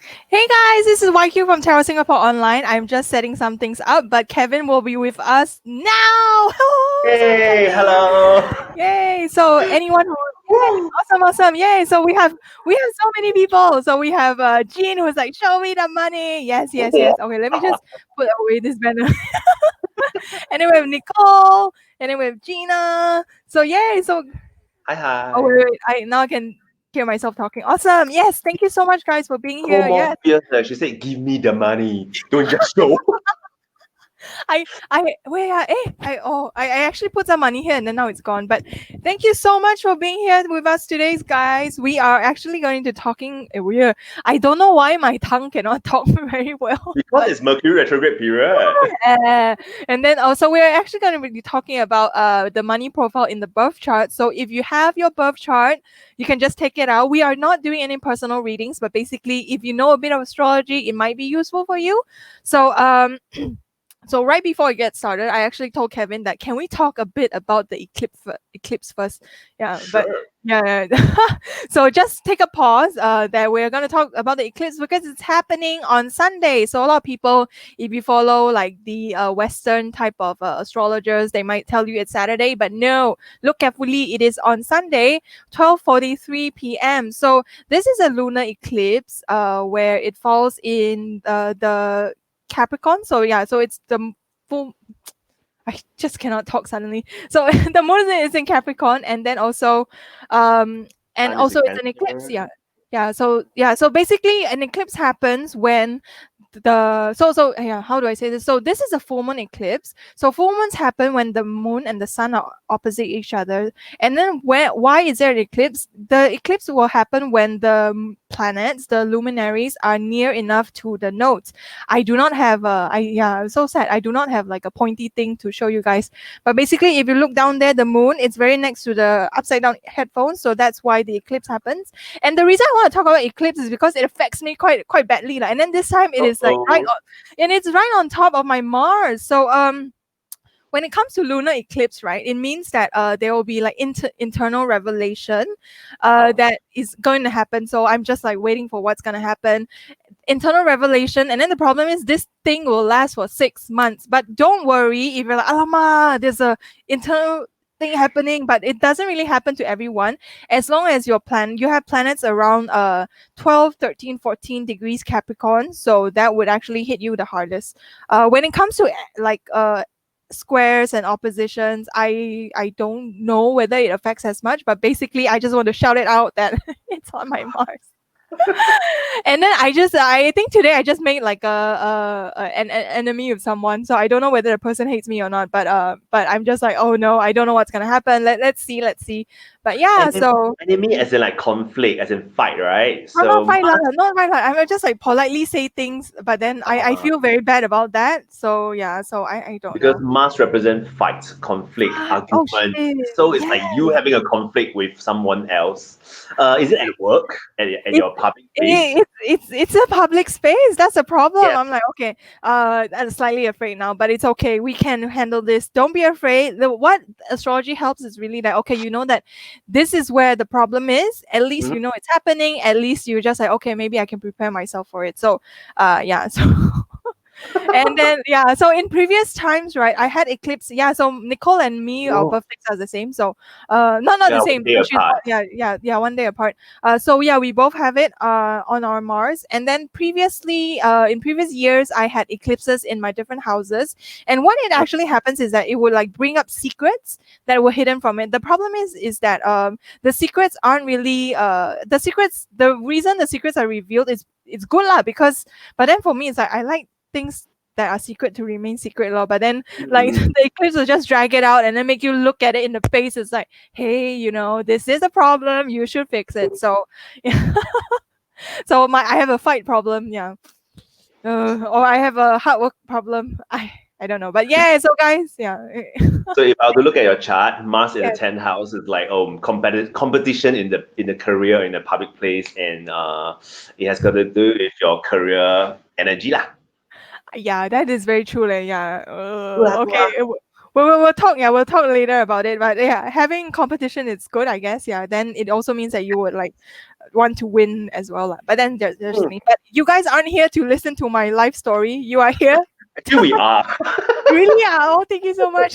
Hey guys, this is YQ from Tarot Singapore Online. I'm just setting some things up, but Kevin will be with us now. Oh, so Hey, exciting! hello. Yay! So anyone who Woo. awesome. Yay! So we have so many people. So we have Jean who's like, show me the money. Yes. Okay, let me just put away this banner. And then we have Nicole, and then we have Gina. So yay! So Hi, oh hi. wait, I now I can hear myself talking. Awesome. Yes, thank you so much guys for being Nicole here. more Yes. fierce. She said, "Give me the money. Don't just show." I wait I actually put some money here and then now it's gone. But thank you so much for being here with us today, guys. We are actually going to talking weird. I don't know why my tongue cannot talk very well, Because but it's Mercury retrograde period. uh, and then also we're actually going to be talking about the money profile in the birth chart. So if you have your birth chart, you can just take it out. We are not doing any personal readings, but basically if you know a bit of astrology, it might be useful for you. So right before we get started, I actually told Kevin that can we talk a bit about the eclipse first? Yeah, but Sure. yeah. So just take a pause. That we're gonna talk about the eclipse because it's happening on Sunday. So a lot of people, if you follow like the Western type of astrologers, they might tell you it's Saturday, but no. Look carefully. It is on Sunday, 12:43 p.m. So this is a lunar eclipse. Where it falls in the Capricorn. So yeah, so it's the full. I just cannot talk suddenly. So the moon is in Capricorn, and then um, Sun is in also it's an eclipse. Cancer. So basically, an eclipse happens when yeah, how do I say this? So this is a full moon eclipse. So full moons happen when the moon and the sun are opposite each other. And then why is there an eclipse? The eclipse will happen when the planets, the luminaries, are near enough to the nodes. I do not have I'm so sad. I do not have like a pointy thing to show you guys. But basically, if you look down there, the moon, it's very next to the upside down headphones. So that's why the eclipse happens. And the reason I want to talk about eclipse is because it affects me quite badly. Like, and then this time it is like right Uh-oh. on, and it's right on top of my Mars. So when it comes to lunar eclipse, right, it means that there will be like internal revelation Wow. that is going to happen. So I'm just like waiting for what's going to happen. Internal revelation, and then the problem is this thing will last for 6 months. But don't worry if you're like, Alama, there's a internal thing happening, but it doesn't really happen to everyone. As long as you have planets around 12, 13, 14 degrees Capricorn, so that would actually hit you the hardest. When it comes to like squares and oppositions, I don't know whether it affects as much, but basically I just want to shout it out that it's on my Mars. And then I think today I just made like an enemy of someone. So I don't know whether the person hates me or not, but I'm just like, oh no, I don't know what's gonna happen. Let's see. But yeah, so Enemy as in like conflict, as in fight, right? I'm not So fight lah, Mars. not fight lah. I will just like politely say things, but then I uh, feel very bad about that. So yeah, so I don't because know. Mars represents fight, conflict, Oh argument. shit. So it's Yeah. like you having a conflict with someone else. Is it at work, at It's your public space? it's a public space. That's a problem. Yeah. I'm like, okay, I'm slightly afraid now, but it's okay. We can handle this. Don't be afraid. What astrology helps is really that okay, you know that this is where the problem is. At least Mhm. you know it's happening. At least you just like, okay, maybe I can prepare myself for it. So, yeah. So and then yeah, so in previous times, right, I had eclipse. Yeah, so Nicole and me, our Oh, birthdays are the same. So not the yeah, one same. day So she's apart. yeah, 1 day apart. So yeah, we both have it on our Mars. And then previously, in previous years, I had eclipses in my different houses. And what it actually happens is that it would like bring up secrets that were hidden from it. The problem is that the secrets aren't really the secrets. The reason the secrets are revealed is it's good lah, because but then for me it's like I like things that are secret to remain secret law. But then like Mm. the eclipse will just drag it out and then make you look at it in the face. It's like, hey, this is a problem. You should fix it. So yeah. So I have a fight problem. Yeah. Or I have a hard work problem. I don't know. But yeah, so guys, yeah. So if I were to look at your chart, Mars in the Yeah. 10th house is like competition in the career in the public place, and it has got to do with your career energy lah. Yeah, that is very true. Like, yeah. Tu lah, tu Okay. lah. we'll talk. Yeah, we'll talk later about it. But yeah, having competition is good, I guess. Yeah, then it also means that you would like want to win as well. Lah. But then there's Hmm. me. But you guys aren't here to listen to my life story. You are here. Here we are. Really? Oh, thank you so much.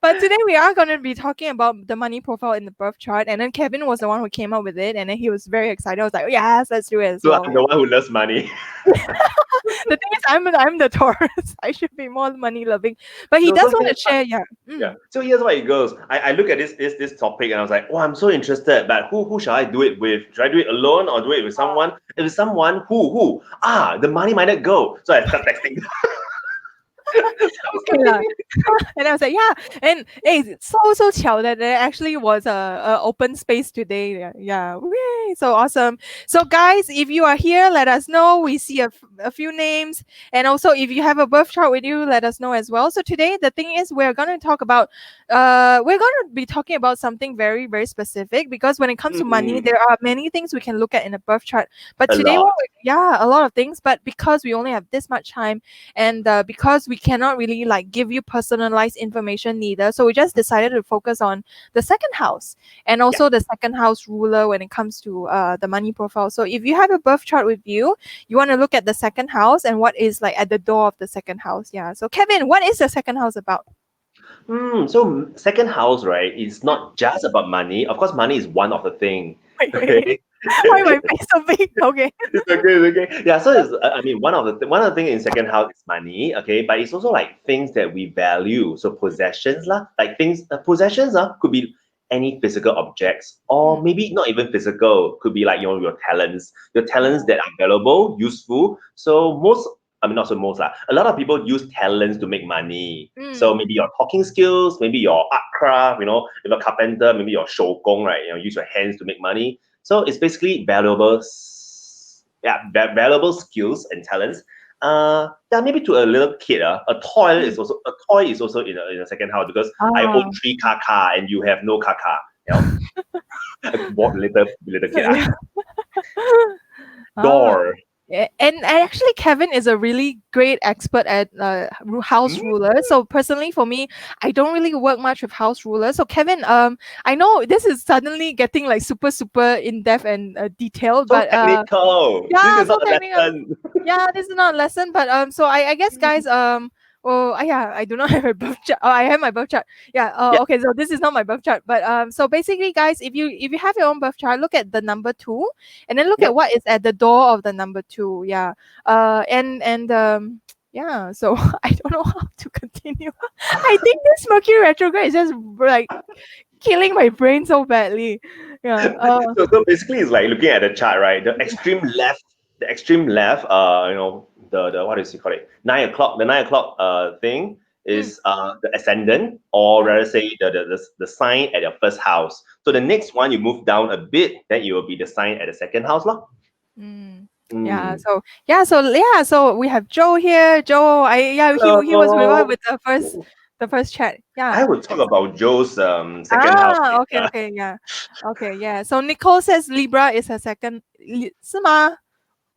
But today we are going to be talking about the money profile in the birth chart. And then Kevin was the one who came up with it. And then he was very excited. I was like, oh, yes, let's do it as So well. I'm the one who loves money. The thing is, I'm the Taurus. I should be more money loving. But he No, does so want to here's what- share. Yeah. Yeah. So here's how it goes. I look at this topic and I was like, oh, I'm so interested. But who shall I do it with? Should I do it alone or do it with someone? If it's someone, who? The money-minded girl. So I start texting. Okay lah. And I was like, yeah. And hey, it's so 巧 that there actually was a open space today. Yeah. Yay, so awesome. So guys, if you are here, let us know. We see a few names. And also if you have a birth chart with you, let us know as well. So today the thing is we're gonna talk about we're gonna be talking about something very, very specific because when it comes to money, there are many things we can look at in a birth chart. But A today lot. a lot of things. But because we only have this much time and because we cannot really like give you personalized information neither, so we just decided to focus on the second house and also the second house ruler when it comes to the money profile. So if you have a birth chart with you, you want to look at the second house and what is like at the door of the second house. Yeah, so Kevin, what is the second house about? So second house, right? It's not just about money. Of course, money is one of the thing. Wait, Okay. why my face so big? Okay. It's okay. Yeah, so it's I mean one of the things in second house is money, okay, but it's also like things that we value. So possessions lah, like things possessions could be any physical objects or maybe not even physical. Could be like your talents that are valuable, useful. So most. I mean, not so most lah. A lot of people use talents to make money. So maybe your talking skills, maybe your art craft. If you're a carpenter, maybe your 手工, right? Use your hands to make money. So it's basically valuable skills and talents. Maybe to a little kid, a toy is also in a second house because I own 3 car and you have no car. What little kid? Door. And actually Kevin is a really great expert at house rulers. So personally for me, I don't really work much with house rulers. So Kevin, I know this is suddenly getting like super in-depth and detailed, So but technical. yeah, This is so not a technical. lesson. Yeah, this is not a lesson, but so I guess guys, yeah, I do not have a birth chart. Oh, I have my birth chart. Yeah. Yeah. Okay. So this is not my birth chart, but so basically, guys, if you have your own birth chart, look at the number 2, and then look at what is at the door of the number 2. Yeah. Yeah. So I don't know how to continue. I think this Mercury retrograde is just like killing my brain so badly. Yeah. So basically, it's like looking at the chart, right? The extreme left, the what is it called? 9 o'clock. The 9 o'clock thing is the ascendant, or rather say the sign at your first house. So the next one you move down a bit, then it will be the sign at the second house, lah. Yeah. So we have Joe here. Joe, he was with the first chat. Yeah. I would talk about Joe's second house. Okay, yeah. Okay, yeah. So Nicole says Libra is her second. 是吗?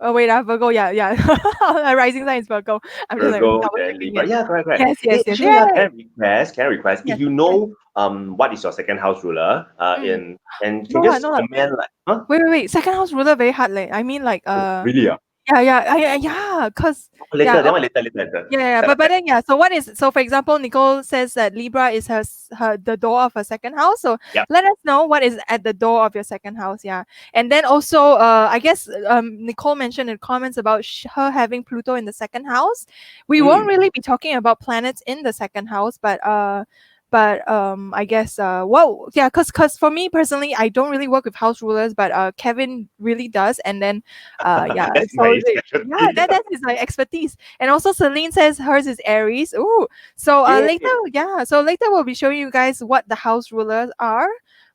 Oh wait, Virgo. Yeah. Her rising sign is Virgo. I'm just Virgo, like then Libra. Yeah, correct. Yes. Actually, Yay. can I request Yes, if you know what is your second house ruler and can just comment like Wait. Second house ruler very hard. Like I mean like really Yeah, cause later. Yeah, but then so what is so for example, Nicole says that Libra is her the door of her second house. So let us know what is at the door of your second house. Yeah, and then also I guess Nicole mentioned in comments about her having Pluto in the second house. We won't really be talking about planets in the second house, but I guess because for me personally, I don't really work with house rulers, but Kevin really does, and then that's that's his like expertise. And also Celine says hers is Aries. Ooh, so later we'll be showing you guys what the house rulers are,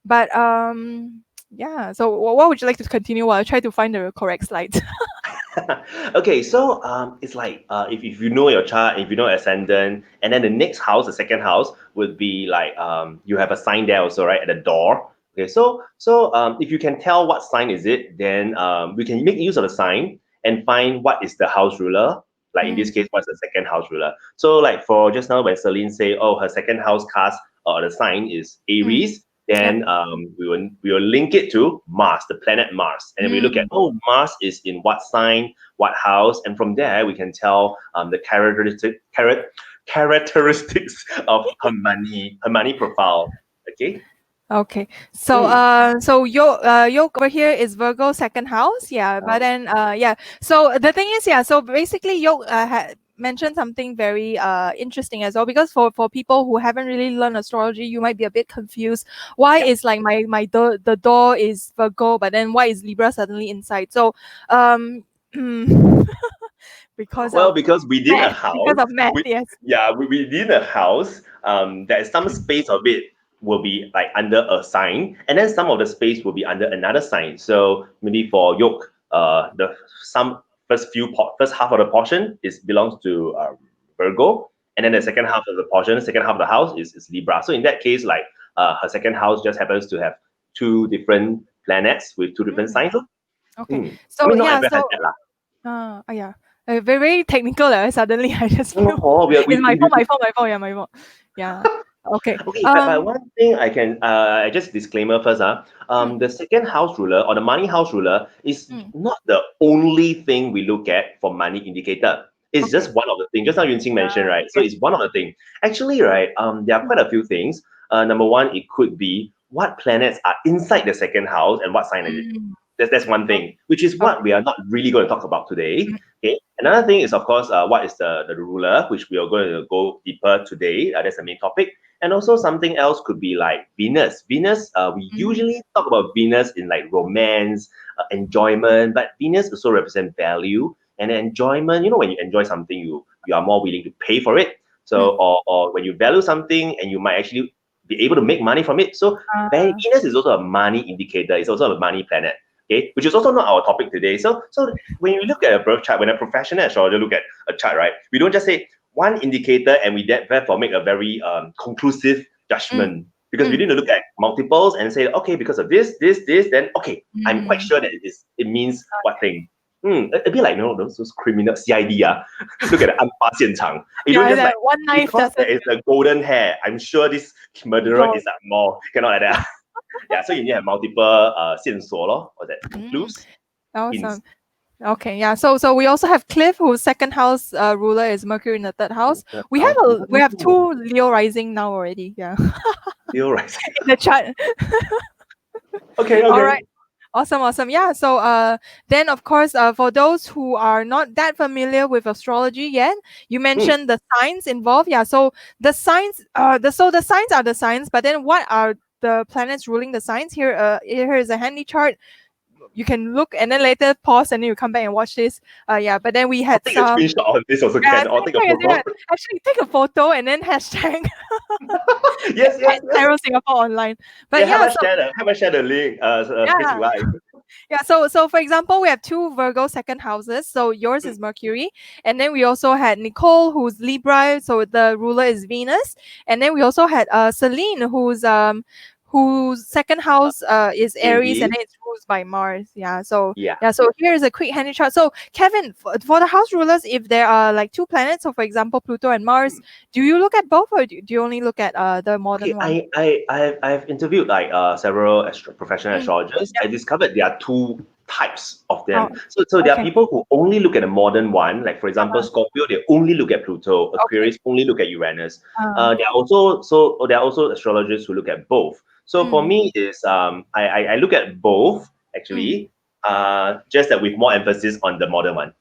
but so what would you like to continue while I try to find the correct slides? Okay, so it's like if you know your chart, if you know ascendant, and then the next house, the second house, would be like you have a sign there also, right, at the door. Okay, so if you can tell what sign is it, then we can make use of the sign and find what is the house ruler Like in this case, what's the second house ruler? So like for just now when Celine say, oh, her second house cast or the sign is Aries, then we will link it to Mars, the planet Mars, and then we look at, oh, Mars is in what sign, what house, and from there we can tell the characteristics of her money profile. Okay. Okay, so so your over here is Virgo second house, yeah. But then yeah, so the thing is, yeah, so basically Yoke mentioned something very interesting as well, because for people who haven't really learned astrology, you might be a bit confused. Why is like the door is Virgo, but then why is Libra suddenly inside? So because Well, of because within a math, house, because of math, yes. within a house, there is some space of it will be like under a sign, and then some of the space will be under another sign. So maybe for Yoke, the some first half of the portion belongs to Virgo, and then the second half of the portion, second half of the house is Libra. So in that case, like her second house just happens to have two different planets with two different signs. Okay, so I mean, not yeah, everyone so has that lah. yeah. Very, very technical. Suddenly, I just feel we- it's my we- fault. Yeah, my fault. Yeah. Okay. Okay, but one thing I can just disclaimer first. The second house ruler or the money house ruler is not the only thing we look at for money indicator. It's just one of the things. Just now Yunqing mentioned, right? So it's one of the things. Actually, right, there are quite a few things. Number one, it could be what planets are inside the second house and what sign is it. That's one thing, which is what we are not really going to talk about today. Okay. Another thing is, of course, what is the ruler, which we are going to go deeper today. That's the main topic. And also something else could be like Venus. Venus, we usually talk about Venus in like romance, enjoyment, but Venus also represents value and enjoyment. You know, when you enjoy something, you are more willing to pay for it. So, or when you value something and you might actually be able to make money from it. So Venus is also a money indicator. It's also a money planet. Okay, which is also not our topic today. So when you look at a birth chart, when a professional astrologer look at a chart, right, we don't just say one indicator and we therefore make a very conclusive judgment, because we need to look at multiples and say, okay, because of this, then okay, I'm quite sure that it means what thing. A bit like those criminal CID. Look at the 案发现场. You don't just like one knife because there is the golden hair, I'm sure this murderer is more. Cannot like that. Yeah, so you need to have multiple 线索 lor, or that clues. Awesome. Okay, yeah. So we also have Cliff, whose second house ruler is Mercury in the third house. We have two Leo rising now already. Yeah. Leo rising in the chart. Okay. All right. Awesome. Yeah. So then of course for those who are not that familiar with astrology yet, you mentioned the signs involved. Yeah. So the signs the signs are the signs, but then what are the planets ruling the signs? Here is a handy chart. You can look and then later pause and then you come back and watch this. But then we had take a screenshot of this also can. I'll take a photo. Actually, take a photo and then hashtag. yes. Tarot Singapore online. But have I share the link? Facebook Live. Yeah, so for example, we have two Virgo second houses. So yours is Mercury, and then we also had Nicole, who's Libra, so the ruler is Venus, and then we also had Celine, whose second house is Aries, and then it's ruled by Mars. So here is a quick handy chart. So Kevin, for the house rulers, if there are like two planets, so for example Pluto and Mars, do you look at both, or do you only look at the modern one? I've interviewed like several professional astrologers. I discovered there are two types of them. So there are people who only look at the modern one, like for example Scorpio, they only look at Pluto. Aquarius only look at Uranus. There are also astrologers who look at both. So for me is I look at both actually, just that with more emphasis on the modern one.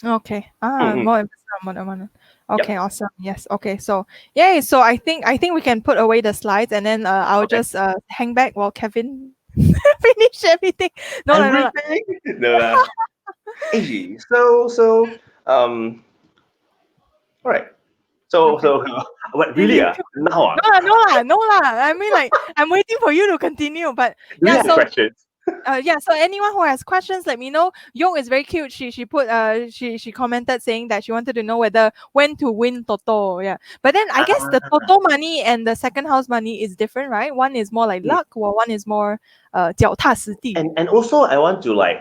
Okay. More emphasis on modern one. Okay, awesome. Yes. Okay. So yay. So I think we can put away the slides, and then I'll just hang back while Kevin finish everything. No. Easy. So all right. So what really now? No lah. I mean, like, I'm waiting for you to continue, but questions. So anyone who has questions, let me know. Young is very cute. She put she commented saying that she wanted to know when to win Toto. Yeah, but then I guess the Toto money and the second house money is different, right? One is more like luck, while one is more 脚踏实地. And also I want to like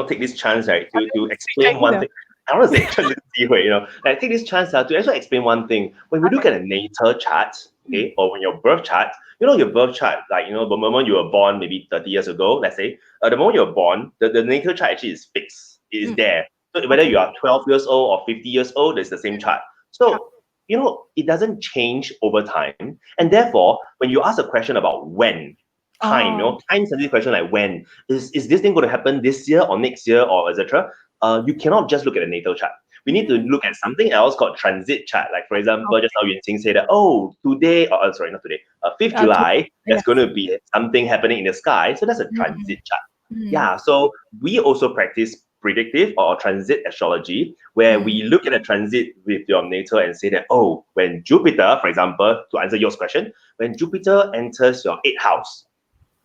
take this chance, right, to explain one thing. I want to say 趁这个机会, like take this chance to actually explain one thing. When we look at a natal chart, okay, or when your birth chart, your birth chart, like, the moment you were born, maybe 30 years ago, let's say, the moment you're born, the natal chart actually is fixed. It is there. So whether you are 12 years old or 50 years old, it's the same chart. So, it doesn't change over time. And therefore, when you ask a question about when, time, time sensitive question like when, is this thing going to happen this year or next year or etc. You cannot just look at the natal chart. We need to look at something else called transit chart. Like, for example, just now Yuan Qing said that, today, sorry, not today, 5th July, there's going to be something happening in the sky. So that's a transit chart. Yeah, so we also practice predictive or transit astrology, where we look at a transit with your natal and say that, when Jupiter, for example, to answer your question, when Jupiter enters your 8th house,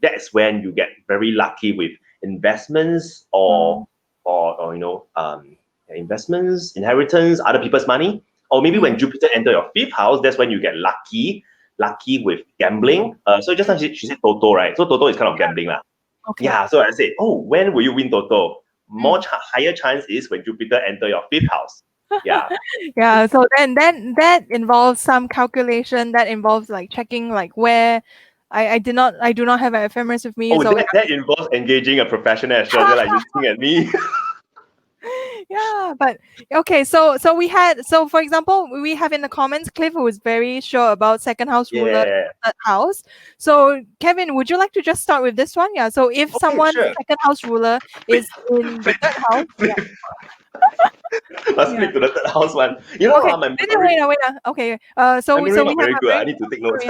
that's when you get very lucky with investments or investments, inheritance, other people's money. Or maybe when Jupiter enter your 5th house, that's when you get lucky with gambling. So just now she said Toto, right? So Toto is kind of gambling lah. Okay. Yeah, so I said, when will you win Toto? Higher chance is when Jupiter enter your 5th house. Yeah. Yeah. So then that involves some calculation. That involves like checking like where I do not have an ephemeris with me. So that involves engaging a professional astrologer like looking at me. Yeah, but okay, so for example, we have in the comments Cliff, who is very sure about second house ruler, third house. So Kevin, would you like to just start with this one? Yeah. So if someone's second house ruler is in the third house, Let's flip to the third house one. Okay. Wait. Okay. So we have very good. I need to take notes.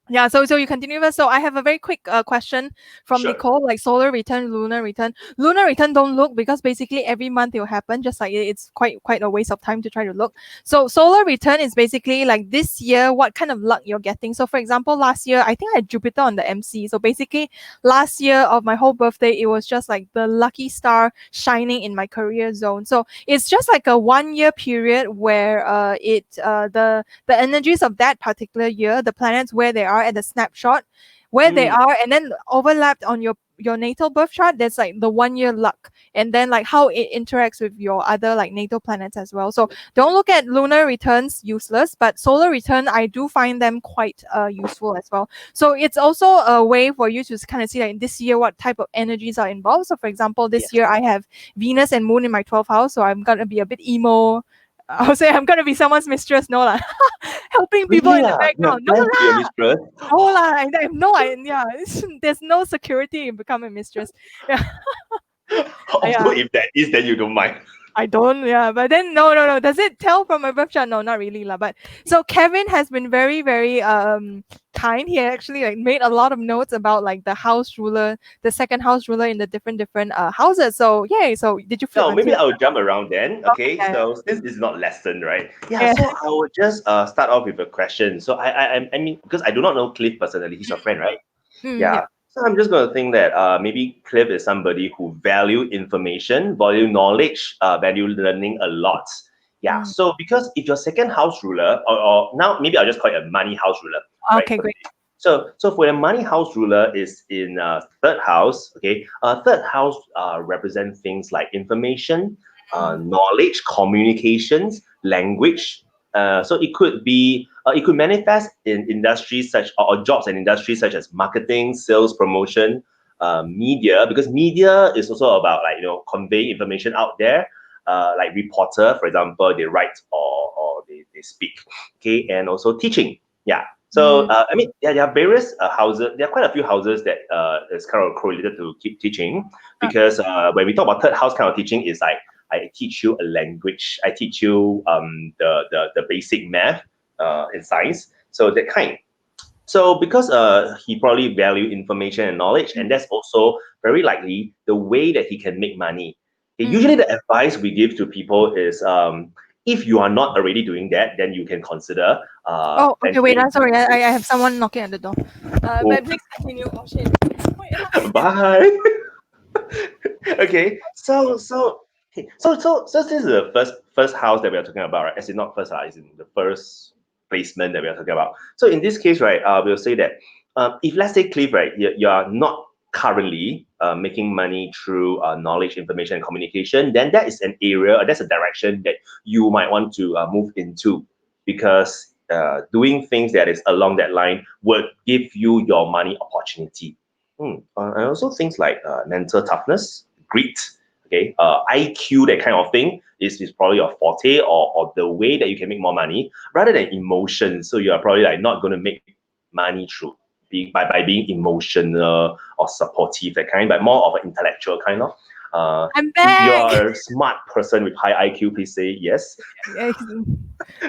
Yeah, so you continue first. So I have a very quick question from Nicole, like solar return, lunar return. Lunar return don't look, because basically every month it will happen. Just like it's quite a waste of time to try to look. So solar return is basically like this year, what kind of luck you're getting. So for example, last year I think I had Jupiter on the MC. So basically last year of my whole birthday, it was just like the lucky star shining in my career zone. So it's just like a 1 year period where the energies of that particular year, the planets where they are at the snapshot, where they are, and then overlapped on your natal birth chart, there's like the 1 year luck, and then like how it interacts with your other like natal planets as well. So don't look at lunar returns, useless, but solar return, I do find them quite useful as well. So it's also a way for you to kind of see like this year what type of energies are involved. So for example, this year I have Venus and Moon in my 12th house, so I'm gonna be a bit emo. I'll say I'm gonna be someone's mistress. No lah, helping people in the background. No lah, there's no security in becoming a mistress. Yeah. Also, if that is, then you don't mind. I don't, but then no. Does it tell from my birth chart? No, not really lah. But so Kevin has been very, very kind. He actually like made a lot of notes about like the house ruler, the second house ruler in the different houses. So yay! So did you feel? No, maybe I'll jump around then. Okay, so this is not lesson, right? Yeah. So I will just start off with a question. So I mean, because I do not know Cliff personally, he's your friend, right? Yeah. So I'm just going to think that maybe Cliff is somebody who value information, value knowledge, value learning a lot. Yeah. So because if your second house ruler, or now maybe I'll just call it a money house ruler. Okay, great. So for the money house ruler is in third house. Okay. Third house represents things like information, knowledge, communications, language. So it could be it could manifest in industries or jobs and industries such as marketing, sales, promotion, media, because media is also about like conveying information out there. Like reporter, for example, they write or they speak. Okay, and also teaching. Yeah. So I mean, there are various houses. There are quite a few houses that is kind of correlated to keep teaching, because when we talk about third house kind of teaching, is like I teach you a language. I teach you the basic math and science. So that kind. So because he probably value information and knowledge, and that's also very likely the way that he can make money. Okay, usually the advice we give to people is if you are not already doing that, then you can consider. Okay, wait. I'm sorry. I have someone knocking at the door. But please continue. Oh shit. Bye. Okay. So this is the first house that we are talking about, right? As in not first house, as in the first placement that we are talking about. So in this case, right, we'll say that if let's say Cliff, right, you are not currently making money through knowledge, information, and communication, then that is an area, that's a direction that you might want to move into, because doing things that is along that line would give you your money opportunity. And also things like mental toughness, grit, okay, IQ, that kind of thing is probably your forte, or the way that you can make more money rather than emotion. So you are probably like not going to make money through by being emotional or supportive, that kind, but more of an intellectual kind of. I'm If you back. are a smart person with high IQ, please say yes.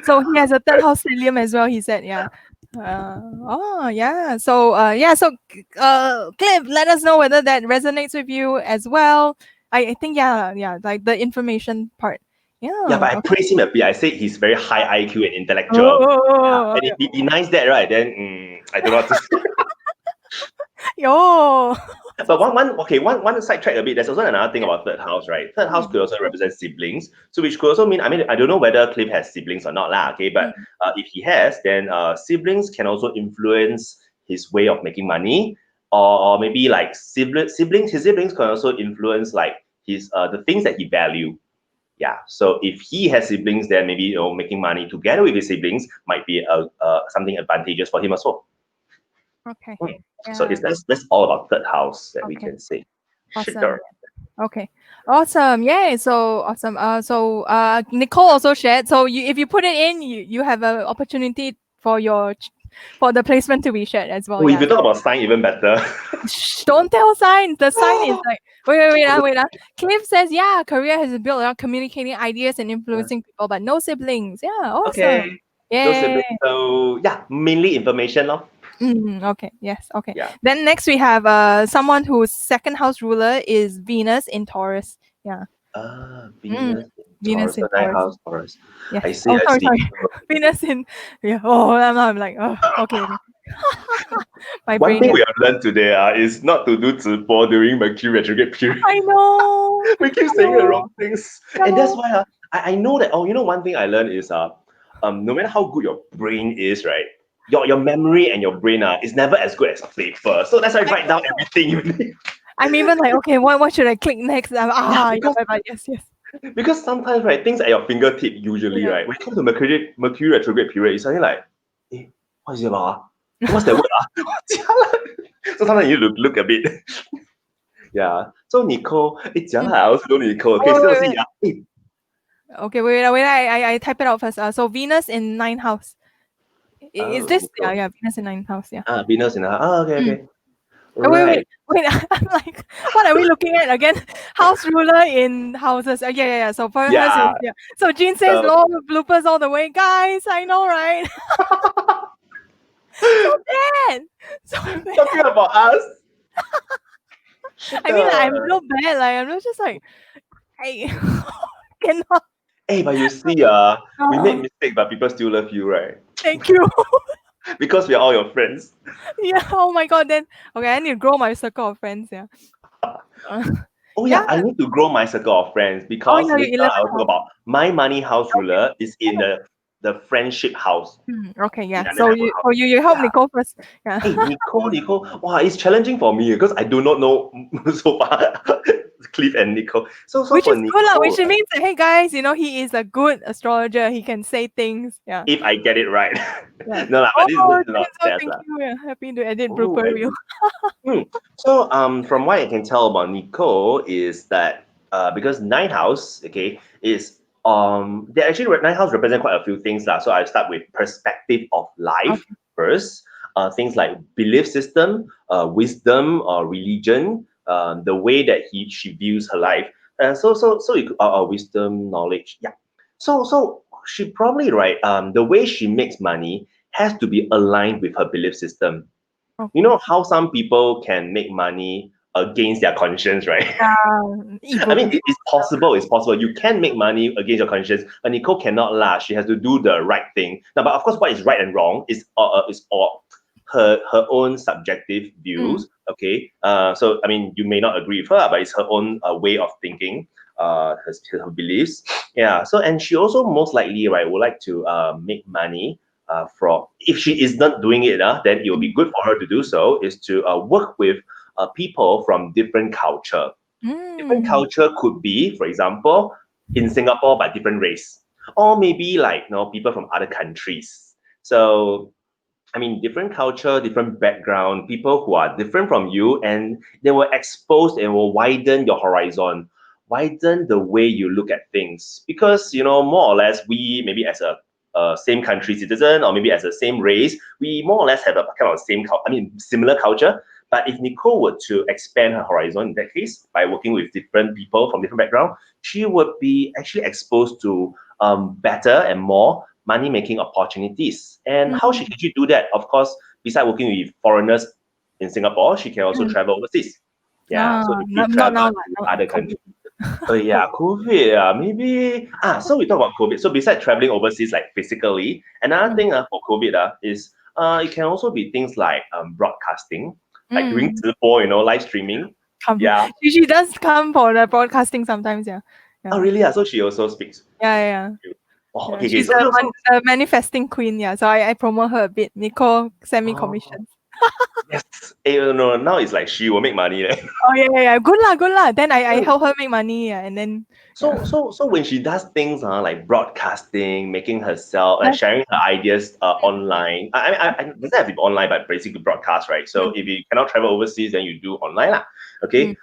So he has a third house stellium as well. He said, yeah. Oh yeah. So Cliff, let us know whether that resonates with you as well. I think yeah, like the information part. Yeah. Yeah, but I praise him a bit. I said he's very high IQ and intellectual. Oh, And if he denies that, right, then I don't know what to say. yo. But one sidetrack a bit. There's also another thing about third house, right? Third house could also represent siblings, so which could also mean, I mean, I don't know whether Cliff has siblings or not, lah. Okay, but if he has, then siblings can also influence his way of making money, or maybe like his siblings can also influence like his the things that he value. Yeah, so if he has siblings, then maybe making money together with his siblings might be something advantageous for him as well. Okay. So that's all about third house that we can say. Awesome. Sure. Okay. Awesome. Yay. So awesome. Nicole also shared. So if you put it in, you have an opportunity for the placement to be shared as well. Oh, if you talk about sign, even better. Shh, don't tell sign. The sign is like wait. Cliff says, yeah, career has been built around communicating ideas and influencing people, but no siblings. Yeah, awesome. Okay. Yeah. No siblings. So yeah, mainly information, lor. Okay. Yes. Okay. Yeah. Then next we have someone whose second house ruler is Venus in Taurus. Yeah. Venus in Venus Taurus, in so ninth Taurus. house Taurus. Yes. I see. Sorry. Venus in I'm like, oh, okay. My One brain. thing we have learned today is not to do 直播 during Mercury retrograde period. I know. We keep saying the wrong things, Yeah. and that's why I know that. Oh, one thing I learned is no matter how good your brain is, right, your memory and your brain is never as good as paper. So that's why I write down everything you need. I'm even like, okay, what should I click next? Yes. Because sometimes, right, things at your fingertip usually, right, when it comes to Mercury retrograde period, it's something like, what is it about? What's that word? So sometimes you look a bit. Yeah. So Nicole, I also know Nicole. Okay, so see, Okay, wait, I type it out first. So Venus in ninth house. Is this Nicole. Venus in ninth house, yeah. Venus in her. Okay. Wait. I'm like, what are we looking at again? House ruler in houses. Yeah. So for hers, So Jean says, "Lord, bloopers all the way, guys." I know, right? So bad. Talking about us. I mean, I'm so bad. Like I'm not just like, hey, cannot. Hey, but you see, we make mistakes, but people still love you, right? Thank you. Because we are all your friends. Yeah. Oh my God. Then okay, I need to grow my circle of friends. Yeah. Oh yeah, I need to grow my circle of friends because later I'll talk about my money house ruler is in the friendship house. Okay, yeah. So you help Nicole first. Yeah. Hey, Nicole. Wow, it's challenging for me because I do not know so far Cliff and Nicole. So which for is Nicole, good, which means that, hey guys, he is a good astrologer. He can say things. Yeah. If I get it right. Yeah. No, but this is not thank you. Yeah, happy to edit blooper reel. So from what I can tell about Nicole is that because ninth house, okay, is they actually ninth house represent quite a few things lah. So I start with perspective of life first. Things like belief system, wisdom, or religion, the way that she views her life. So you could, wisdom, knowledge, yeah. So she probably the way she makes money has to be aligned with her belief system. You know how some people can make money against their conscience, right? I mean, it's possible. It's possible. You can make money against your conscience. But Nicole cannot lie. She has to do the right thing. Now, but of course, what is right and wrong is all her own subjective views. Okay. So I mean, you may not agree with her, but it's her own way of thinking. Her beliefs. Yeah. So and she also most likely would like to make money. From if she is not doing it, then it will be good for her to do so. Is to work with people from different culture. Different Mm. culture could be, for example, in Singapore but different race, or maybe like people from other countries. So I mean, different culture, different background, people who are different from you, and they will expose and will widen your horizon, widen the way you look at things. Because, more or less, we maybe as a same country citizen or maybe as a same race, we more or less have a kind of similar culture. But if Nicole were to expand her horizon in that case by working with different people from different background, she would be actually exposed to better and more money making opportunities. And how she can actually do that? Of course, besides working with foreigners in Singapore, she can also travel overseas. Yeah, so if you Not travel now, to not other COVID. countries. Yeah, COVID. Maybe. So we talk about COVID. So besides traveling overseas, like physically, another thing for COVID is it can also be things like broadcasting, like doing live streaming. Come. Yeah. She does come for the broadcasting sometimes, yeah. Oh, really? Yeah. So she also speaks. Yeah. Oh, Yeah. okay. She's So, a manifesting queen, yeah. So I promote her a bit. Nicole send me commissions. Yes. No, now it's like she will make money. Oh yeah. Good lah. Then I help her make money, yeah, and then So when she does things like broadcasting, making herself, like sharing her ideas online. I doesn't have to be online, but basically broadcast, right? So if you cannot travel overseas, then you do online lah. Okay.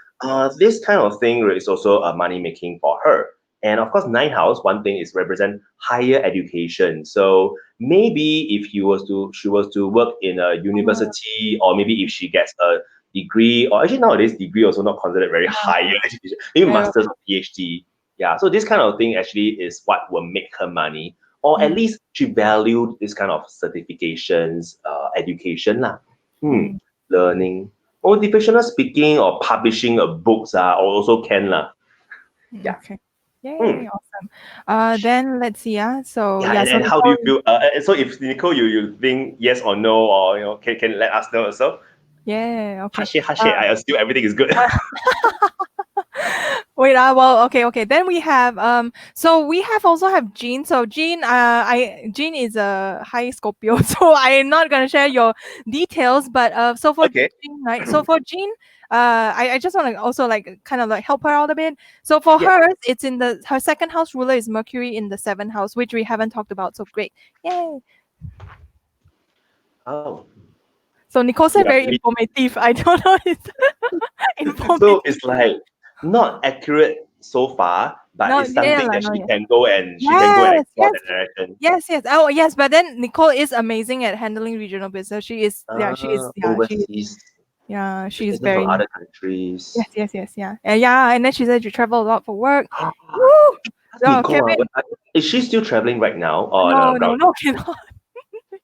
This kind of thing is also money making for her. And of course, Nine House, one thing is represent higher education. So maybe if she was to work in a university, or maybe if she gets a degree, or actually nowadays degree also not considered very higher education, maybe masters or PhD. Yeah, so this kind of thing actually is what will make her money, or at least she valued this kind of certifications, education lah. Learning, motivational speaking or publishing of books also can lah. Yeah. Okay. Yay, awesome. Then let's see. So Yeah, so and how do you feel? So if Nicole, you think yes or no, or can let us know also. Yeah. Okay. Hush it. I assume everything is good. Wait, well, okay. Then we have so we also have Jean. So Jean, Jean is a high Scorpio, so I'm not gonna share your details. But so for Okay. Jean, right? So for Jean, I just want to also like kind of like help her out a bit. So for Yeah. her, it's in her second house ruler is Mercury in the seventh house, which we haven't talked about. So great, yay! Oh. So Nicole said Yeah, very informative. I don't know it's informative. So it's like not accurate so far, but it's something that she can go and explore that direction. Yes. Oh, yes. But then Nicole is amazing at handling regional business. She is. Overseas. She's Business very. from other countries. Yes. Yeah. And then she said you travel a lot for work. Woo! Nicole, Kevin. is she still traveling right now? No, cannot.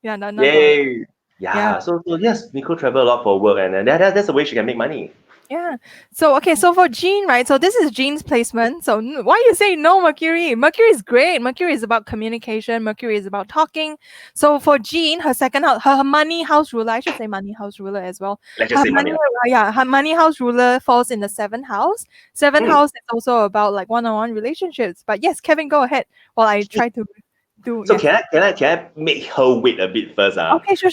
Not. Yay! Yeah. So yes, Nicole travel a lot for work, and that's the way she can make money. Yeah. So okay. So for Jean, right? So this is Jean's placement. So why you say no, Mercury? Mercury is great. Mercury is about communication. Mercury is about talking. So for Jean, her second house, her money house ruler. I should say money house ruler as well. Let's just say money. Her money house ruler falls in the seventh house. Seventh house is also about like one-on-one relationships. But yes, Kevin, go ahead while I try to do. So can I make her wait a bit first? Okay, sure.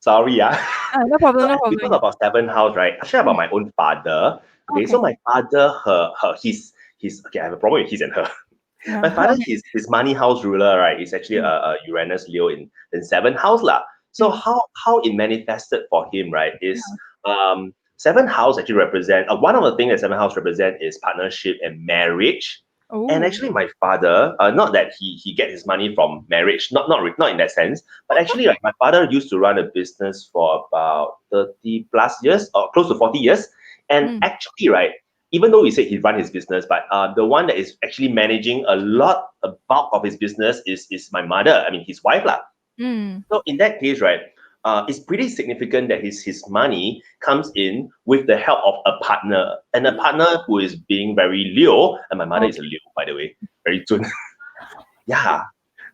Sorry, no problem. We talk about seventh house, right? I share about my own father. Okay, so my father, his okay. I have a problem with his and her. My father, his money house ruler, right, is actually a Uranus Leo in seventh house lah. So how it manifested for him, right, is seventh house actually represent one of the things that seventh house represent is partnership and marriage. Ooh. And actually, my father, not that he gets his money from marriage, not in that sense, but actually, like my father used to run a business for about 30 plus years, or close to 40 years, and actually, right, even though he said he run his business, but the one that is actually managing a bulk of his business is my mother. I mean, his wife lah. So in that case, right, it's pretty significant that his money comes in with the help of a partner, and a partner who is being very Leo, and my mother is a Leo, by the way, very soon. Yeah.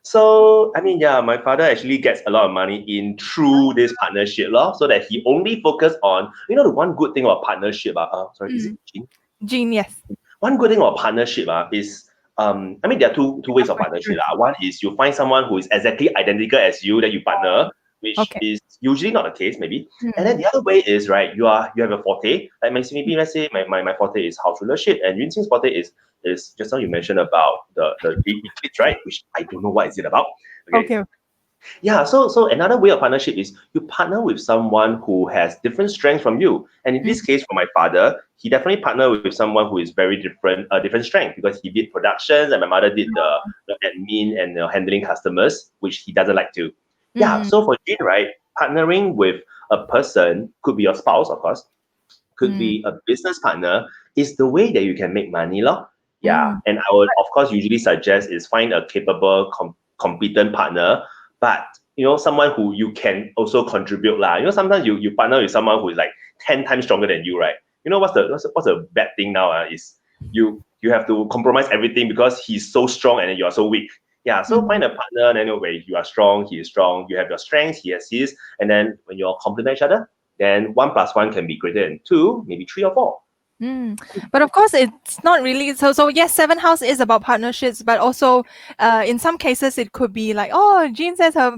So I mean, yeah, my father actually gets a lot of money in through this partnership, so that he only focus on, the one good thing about partnership. Is it Jean? Jean, yes. One good thing about partnership is I mean, there are two ways of partnership. One is you find someone who is exactly identical as you that you partner. which Okay. is usually not the case, maybe. Mm. And then the other way is, right, you have a forte. Like maybe let's say my forte is house rulership, and Yunqing's forte is just now you mentioned about the eclipse, right? Which I don't know what is it about. Okay. Okay. Yeah, so another way of partnership is you partner with someone who has different strengths from you. And in this case, for my father, he definitely partnered with someone who is very different strength, because he did productions and my mother did the admin and handling customers, which he doesn't like to. Yeah, so for Jin, right, partnering with a person, could be your spouse, of course, could be a business partner, is the way that you can make money, lor. Yeah, and I would of course usually suggest is find a capable, competent partner, but someone who you can also contribute lah. Sometimes you partner with someone who is like 10 times stronger than you, right? What's the bad thing now? Is you have to compromise everything because he's so strong and then you are so weak. Yeah, so find a partner, and then where you are strong, he is strong. You have your strengths, he has his, and then when you all complement each other, then 1 + 1 can be greater than 2, maybe 3 or 4. But of course, it's not really so. So yes, seven house is about partnerships, but also, in some cases, it could be like, oh, Jean says her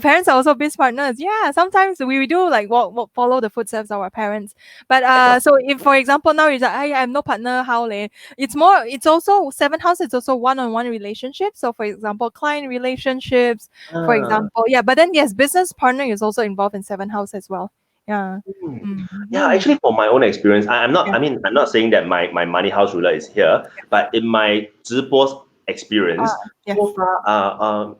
parents are also business partners. Yeah, sometimes we do like walk follow the footsteps of our parents. But so if for example now you're like, I have no partner, how leh? It's also seven house. It's also one-on-one relationship. So for example, client relationships, for example, yeah. But then yes, business partner is also involved in seven house as well. Yeah. Yeah, actually, from my own experience, I'm not. Yeah. I mean, I'm not saying that my money house ruler is here, but in my 直播 experience, Yes. so far,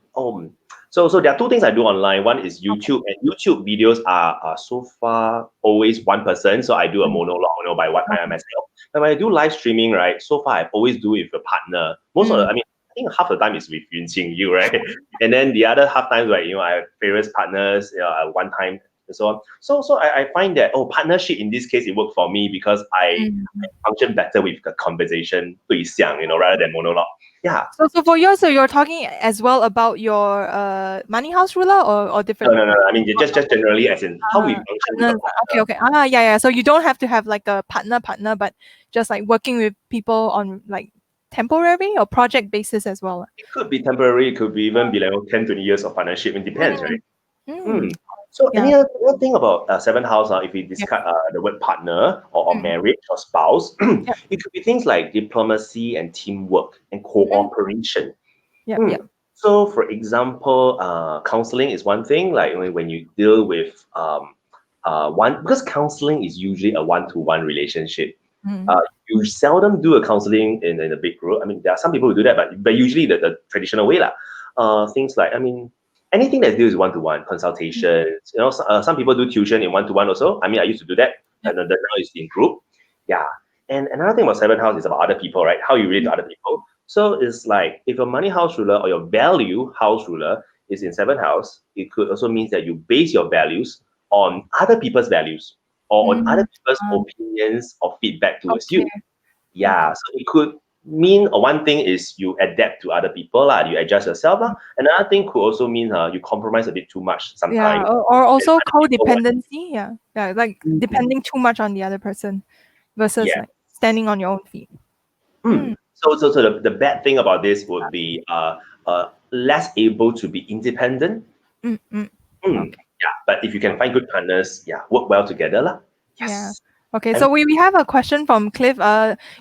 so there are two things I do online. One is YouTube, and YouTube videos are so far always one person. So I do a monologue, by what I am myself. But when I do live streaming, right? So far, I always do it with a partner. Most of the, I mean, I think half the time is with Yunqing, you, right? And then the other half times, right, I have various partners, one time and so on. So I find that partnership in this case it worked for me because I function better with the conversation 对象, rather than monologue. Yeah. So for yours, so you're talking as well about your money house ruler or different? No. I mean just generally as in how we function with a Partners. partner. Okay. Yeah. So you don't have to have like a partner, but just like working with people on like temporary or project basis as well. It could be temporary, it could be even be like 10, 20 years of partnership. It depends, right? So Yeah. any other thing about seventh house, if we discuss the word partner or marriage or spouse, it could be things like diplomacy and teamwork and cooperation. Yeah. So, for example, counseling is one thing. Like when you deal with because counseling is usually a one-to-one relationship. You seldom do a counseling in a big group. I mean, there are some people who do that, but usually the traditional way lah. Things like, I mean, anything that deals with one-to-one consultations. Some people do tuition in one-to-one also. I mean, I used to do that, and then now it's in group. Yeah. And another thing about seventh house is about other people, right? How you relate to other people. So it's like if your money house ruler or your value house ruler is in seventh house, it could also mean that you base your values on other people's values or on other people's opinions or feedback towards you. Yeah, so it could mean one thing is you adapt to other people, you adjust yourself. Another thing could also mean you compromise a bit too much sometimes. Yeah. Or also and other people want- codependency. Yeah. Yeah. Like depending too much on the other person versus Yeah. like standing on your own feet. So the bad thing about this would be less able to be independent. Yeah, but if you can find good partners, work well together lah. Yes. Yeah. Okay, so we have a question from Cliff.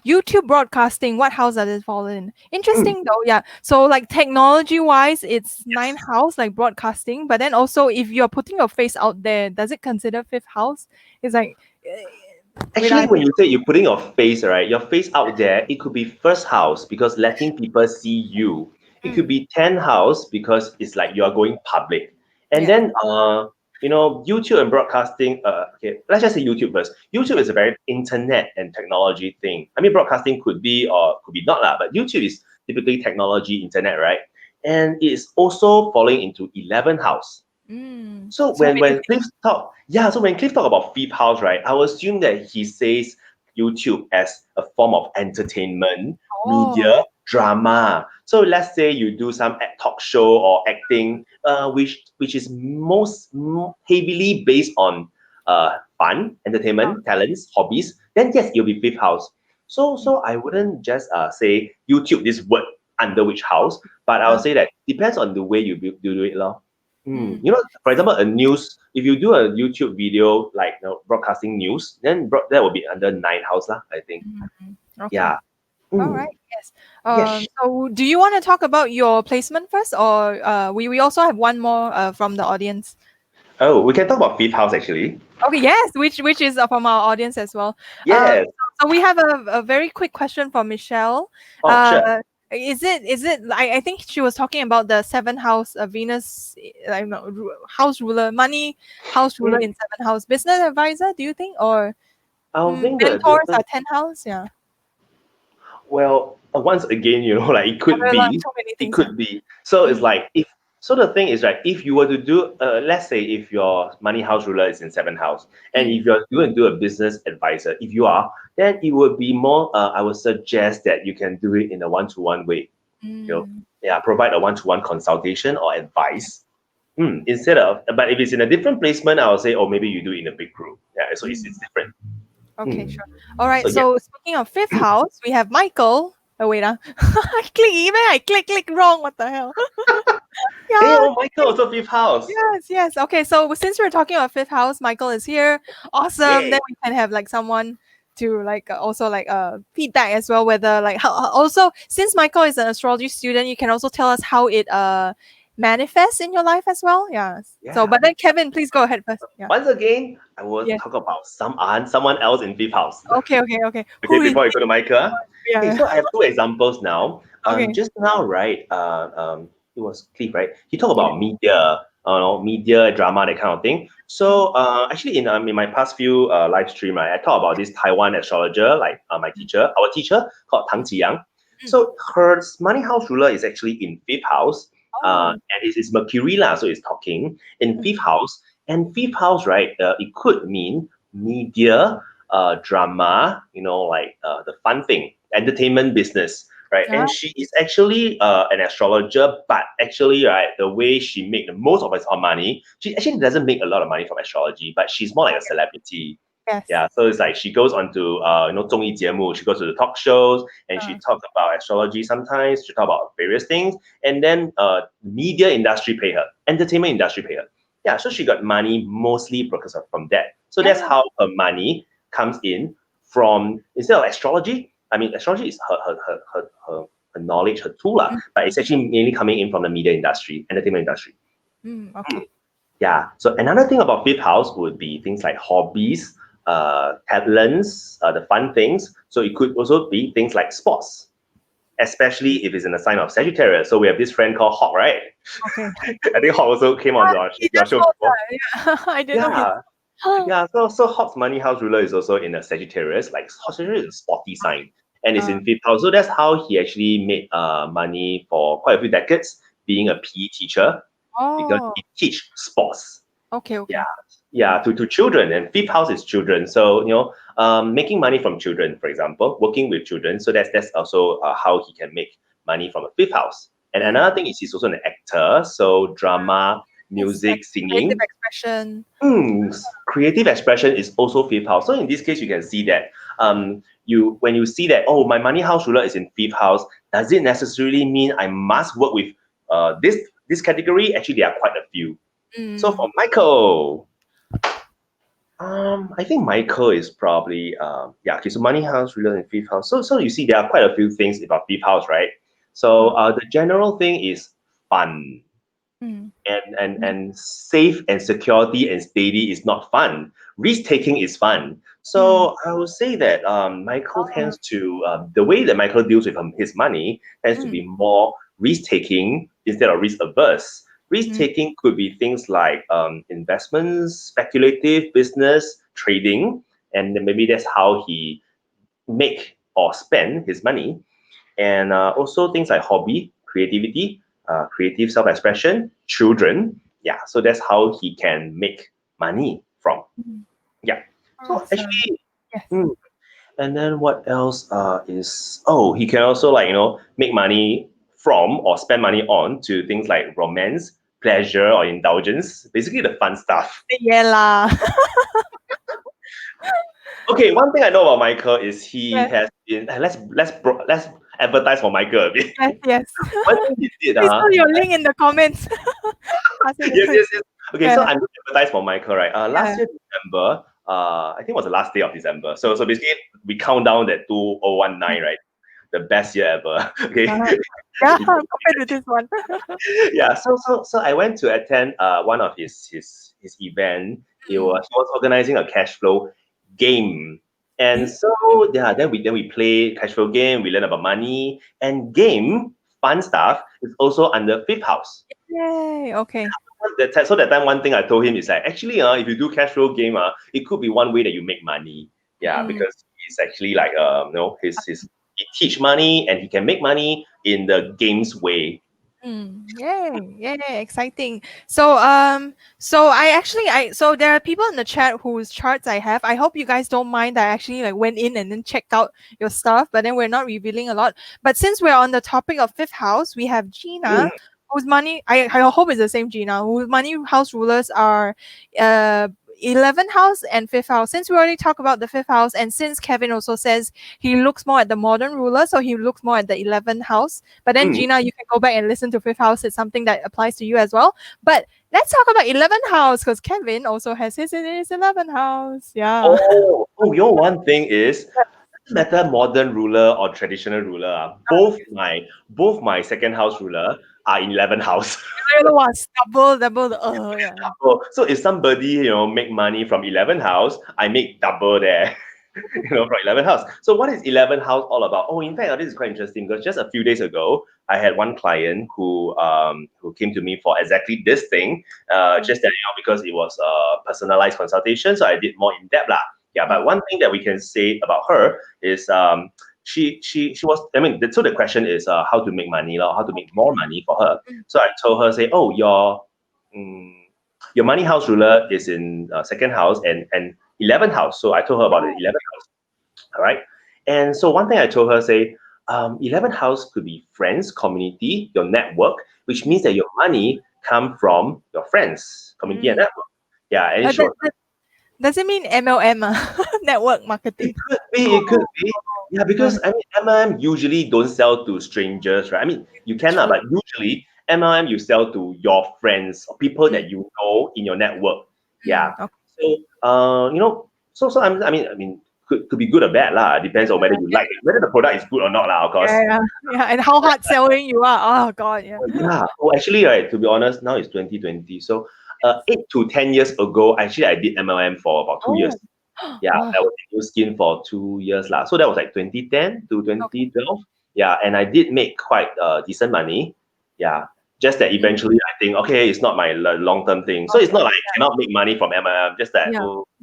YouTube broadcasting, what house does it fall in? Interesting though, yeah. So like technology wise, it's ninth house, like broadcasting. But then also if you're putting your face out there, does it consider fifth house? It's like Actually, when you say you're putting your face, right, your face out there, it could be first house because letting people see you. It could be 10th house because it's like you are going public. And then YouTube and broadcasting, okay, let's just say YouTube first. YouTube is a very internet and technology thing. I mean, broadcasting could be or could be not, but YouTube is typically technology, internet, right? And it's also falling into 11th house. So when Cliff talk about fifth house, right, I will assume that he says YouTube as a form of entertainment, media, drama. So let's say you do some talk show or acting, which is most heavily based on fun, entertainment, talents, hobbies. Then yes, it'll be fifth house. So I wouldn't just say YouTube this word under which house, but I would say that depends on the way you do it, lor. Mm. You know, for example, a news, if you do a YouTube video like broadcasting news, then that will be under nine house lah, I think. Okay. Yeah. All Mm. right. Yes. Yes. So do you want to talk about your placement first, or we also have one more from the audience? Oh, we can talk about fifth house actually. Okay. Yes. Which is from our audience as well. Yes. So we have a very quick question from Michelle. Oh, sure. Is it I think she was talking about the seventh house, Venus, I don't know, house ruler, money house ruler in seventh house, business advisor, do you think? Or I think the mentors business. are 10th house? Yeah. Well, once again, like it There could are be, so many it things. could be. So it's Mm. like if so the thing is, right, if you were to do let's say if your money house ruler is in seventh house, and if you're going to do a business advisor, if you are, then it would be more I would suggest that you can do it in a one-to-one way. Yeah, provide a one-to-one consultation or advice. Instead of, but if it's in a different placement, I would say, oh, maybe you do it in a big group. Yeah, so it's different. Okay, sure. All right. So yeah. So speaking of fifth house, we have Michael. Oh wait, I click wrong. What the hell? Hey, Yeah. oh, Michael, also fifth house. Yes. Okay. So since we're talking about fifth house, Michael is here. Awesome. Yay. Then we can have like someone to like also like feedback as well. Whether like how also since Michael is an astrology student, you can also tell us how it manifests in your life as well. Yeah. So, Yeah. but then Kevin, please go ahead first. Yeah. Once again, I will Yeah. talk about someone else in fifth house. Okay. Okay, Who is before I go to Michael. Okay, yeah. so I have two examples now. Okay. Just now, right? It was Cliff, right? He talked Yeah. about media, media, drama, that kind of thing. So, actually, in my past few live stream, right, I talked about this Taiwan astrologer, like our teacher called Tang Qiyang. So her money house ruler is actually in fifth house, Oh. and it's Mercury lah, so it's talking in fifth house. And fifth house, right? It could mean media, drama, like the fun thing, entertainment business, right? Yeah. And she is actually an astrologer, but actually, right, the way she make the most of her money, she actually doesn't make a lot of money from astrology, but she's more like a celebrity. Yes. Yeah, so it's like she goes onto 综艺节目, she goes to the talk shows, and she talks about astrology sometimes. She talk about various things, and then media industry pay her, entertainment industry pay her. Yeah, so she got money mostly because from that. So that's how her money comes in from, instead of astrology. I mean, astrology is her knowledge, her tool, but it's actually mainly coming in from the media industry, entertainment industry. Okay. Yeah. So another thing about fifth house would be things like hobbies, talents, the fun things. So it could also be things like sports, especially if it's in the sign of Sagittarius. So we have this friend called Hawk, right? Okay. I think Hawk also came on your show before. Yeah, I didn't know. Yeah. So Hawk's money house ruler is also in a Sagittarius. Like Sagittarius is a sporty sign, and it's in fifth house. So that's how he actually made money for quite a few decades, being a PE teacher, because he teach sports. Okay. Yeah, to children, and fifth house is children. So making money from children, for example, working with children. So that's also how he can make money from a fifth house. And another thing is he's also an actor. So drama, music, singing. Creative expression. Creative expression is also fifth house. So in this case, you can see that when you see that, oh, my money house ruler is in fifth house, does it necessarily mean I must work with this category? Actually, there are quite a few. So for Michael, I think Michael is probably okay. So money house ruler in fifth house. So you see, there are quite a few things about fifth house, right? So the general thing is fun. And safe and security and steady is not fun. Risk taking is fun. So I would say that Michael tends to the way that Michael deals with his money tends to be more risk taking instead of risk averse. Risk taking could be things like investments, speculative business, trading, and then maybe that's how he make or spend his money. And also things like hobby, creativity, creative self-expression, children. Yeah, so that's how he can make money from. Yeah. So actually, and then what else is, he can also make money from or spend money on to things like romance, pleasure, or indulgence, basically the fun stuff. Yeah lah. Okay, one thing I know about Michael is he has been, let's advertise for Michael a bit. Yes, yes. One thing he did, Please put your link in the comments. Pass it yes, on. yes, yes. Okay, Yeah. so I'm going to advertise for Michael, right? Yeah. Last year December, I think it was the last day of December. So basically we count down that 2019, right? The best year ever. Okay. Uh-huh. Yeah, compared to this one. Yeah. So I went to attend one of his event. He was organizing a cash flow game. And so yeah, then we play cash flow game, we learn about money and game, fun stuff is also under fifth house. Yay, okay. So that time, one thing I told him is like, actually, if you do cash flow game, it could be one way that you make money. Yeah, because he's actually like, he teach money and he can make money in the games way. Yay, exciting. So so there are people in the chat whose charts I have. I hope you guys don't mind that I actually like went in and then checked out your stuff, but then we're not revealing a lot. But since we're on the topic of fifth house, we have Gina, whose money I hope it's the same Gina, whose money house rulers are 11th house and 5th house. Since we already talked about the 5th house, and since Kevin also says he looks more at the modern ruler, so he looks more at the 11th house. But then Gina, you can go back and listen to 5th house. It's something that applies to you as well. But let's talk about 11th house because Kevin also has his in his 11th house. Yeah. One thing is, doesn't matter modern ruler or traditional ruler, both my second house ruler are in 11th house. Was double yeah. So if somebody make money from 11th house, I make double there. From 11th house. So what is 11th house all about? Oh, in fact, this is quite interesting because just a few days ago, I had one client who came to me for exactly this thing. Just that because it was a personalized consultation, so I did more in depth lah. Yeah, but one thing that we can say about her is she was, I mean, so the question is how to make money, how to make more money for her. So I told her, say, oh, your money house ruler is in second house and 11th house. So I told her about the 11th house. All right. And so one thing I told her, say, 11th house could be friends, community, your network, which means that your money come from your friends, community and network. Yeah. And does it mean MLM, network marketing? It could be. Yeah, because I mean, MLM usually don't sell to strangers, right? I mean, you can, but usually MLM you sell to your friends or people that you know in your network. Yeah. So, I mean, could be good or bad lah. Depends on whether you like it, whether the product is good or not lah. Of course. Yeah, and how hard selling you are. Oh God, yeah. Yeah. Oh, actually, right. To be honest, now it's 2020. So, 8 to 10 years ago, actually, I did MLM for about 2 years. Yeah, I was in New Skin for 2 years lah. So that was like 2010 to 2012. Yeah, and I did make quite decent money. Yeah, just that eventually I think, okay, it's not my long-term thing. So it's not like I cannot make money from MLM. Just that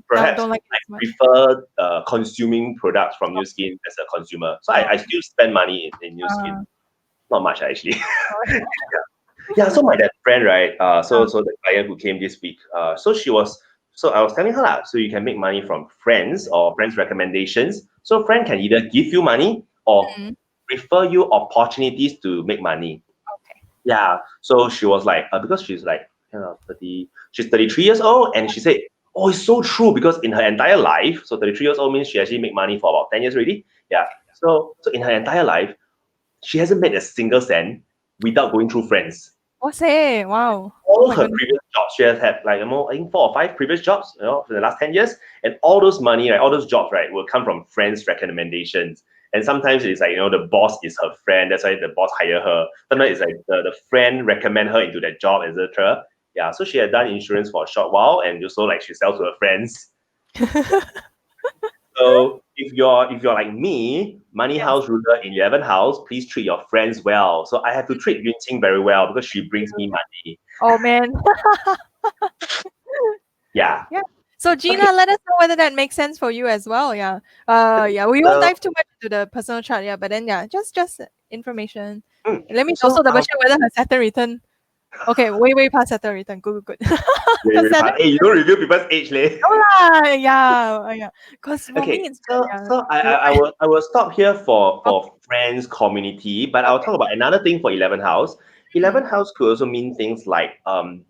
perhaps don't like I prefer consuming products from New Skin as a consumer. So I still spend money in New Skin. Not much actually. Yeah, so my that friend, right? So the client who came this week, so I was telling her lah, so you can make money from friends or friends' recommendations. So friend can either give you money or refer you opportunities to make money. Okay. Yeah. So she was like, because she's like, she's 33 years old, and she said, oh, it's so true because in her entire life, so 33 years old means she actually make money for about 10 years already. Yeah. So in her entire life, she hasn't made a single cent without going through friends. Wow. All her previous jobs, she has had like I think 4 or 5 previous jobs, for the last 10 years, and all those money, right, all those jobs, right, will come from friends' recommendations. And sometimes it's like the boss is her friend, that's why the boss hire her. Sometimes it's like the friend recommend her into that job, etc. Yeah, so she had done insurance for a short while, and also like she sells to her friends. So if you're like me, money house ruler in 11th house, please treat your friends well. So I have to treat Yun Qing very well because she brings me money. Oh man. Yeah. So Gina, let us know whether that makes sense for you as well. Yeah. We won't dive too much into the personal chart, but then just information. Let me also double check whether her Saturn return. Okay, way past Saturn return. Good. Hey, you don't reveal people's age, leh. Yeah. Because for me, it's so I will stop here for friends, community, but I'll talk about another thing for 11th house. 11th house could also mean things like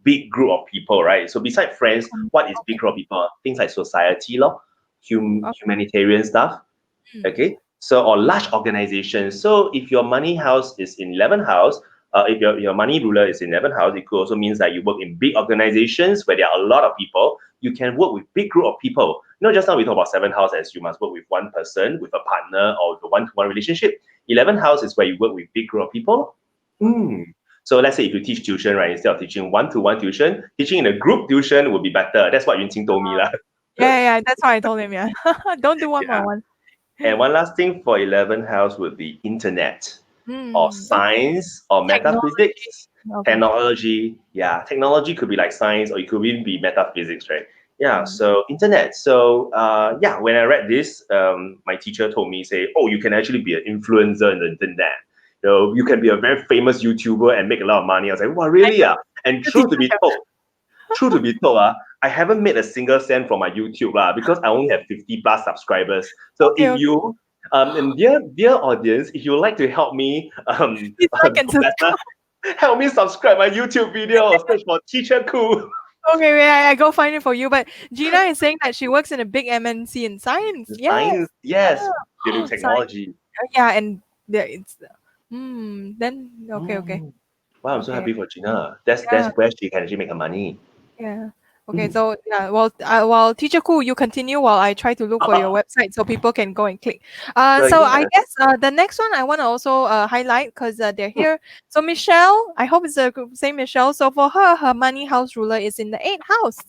big group of people, right? So besides friends, what is big group of people? Things like society, humanitarian stuff. Okay. So, or large organizations. So if your money house is in 11th house, if your money ruler is in 11th house, it could also means that you work in big organizations where there are a lot of people. You can work with big group of people. You know, just now we talk about 7th house as you must work with one person, with a partner, or with a one-to-one relationship. 11th house is where you work with big group of people. So let's say if you teach tuition, right, instead of teaching one-to-one tuition, teaching in a group tuition would be better. That's what Yun Qing told me lah. Yeah, that's why I told him, yeah. Don't do one by Yeah. one. And one last thing for 11th house would be internet or Okay. science or metaphysics, Okay. technology. Yeah, technology could be like science or it could even be metaphysics, right? Yeah, Mm. so internet. So yeah, when I read this, my teacher told me, say, oh, you can actually be an influencer in the internet. You can be a very famous YouTuber and make a lot of money. I was like, wow, really? Yeah. And true to be told, I haven't made a single cent from my YouTube because I only have 50 plus subscribers. So Okay, if you and dear audience, if you would like to help me Please like and do better, help me subscribe my YouTube video. Search for Teacher Cool. Okay, wait, I go find it for you. But Gina is saying that she works in a big MNC in science. Yes. Science, yes, they do Science. technology. Yeah, and it's then okay. Wow, I'm so Okay. happy for Gina. That's Yeah. where she can actually make her money. Yeah. Okay, so yeah, well, Teacher Cool, you continue while I try to look for your website so people can go and click. So I Yeah. guess the next one I want to also highlight because they're here. So Michelle, I hope it's the same Michelle. So for her money house ruler is in the 8th house.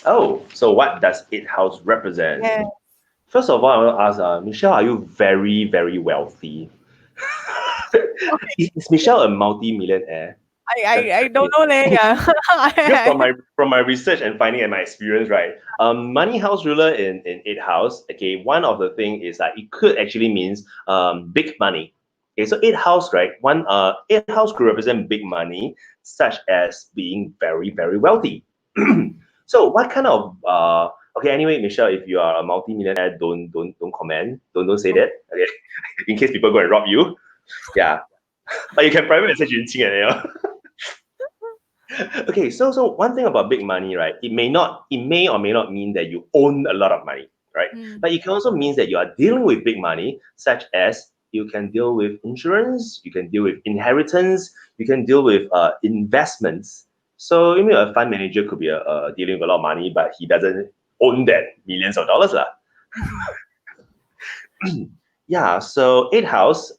Oh, so what does 8th house represent? Yeah. First of all, I want to ask, Michelle, are you very, very wealthy? Is Michelle a multi-millionaire? I don't know there. Yeah. Because from my research and finding and my experience, right? Money house ruler in 8th house. Okay, one of the thing is that it could actually means big money. Okay, so 8th house, right? 8th house could represent big money, such as being very, very wealthy. So what kind of okay, anyway, Michelle, if you are a multi-millionaire, don't comment. Don't say that. Okay. In case people go and rob you. Yeah. But you can private message Yun Qing, you know. Okay, so one thing about big money, right? It may or may not mean that you own a lot of money, right? But it can also mean that you are dealing with big money, such as you can deal with insurance, you can deal with inheritance, you can deal with investments. So you know, a fund manager could be dealing with a lot of money, but he doesn't own that millions of dollars, lah. Yeah. So 8th house,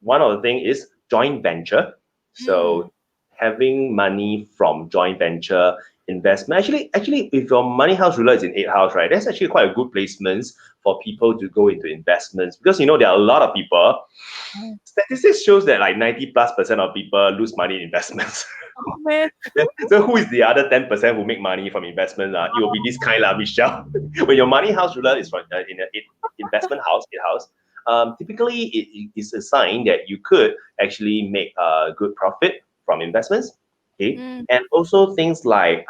one of the thing is joint venture. So having money from joint venture investment. Actually, if your money house ruler is in 8th house, right, that's actually quite a good placement for people to go into investments because you know there are a lot of people. Statistics shows that like 90+% of people lose money in investments. Oh man. So who is the other 10% who make money from investment? It will be this kind lah, Michelle. When your money house ruler is from in an investment house, 8th house, typically it is a sign that you could actually make a good profit from investments. Okay, and also things like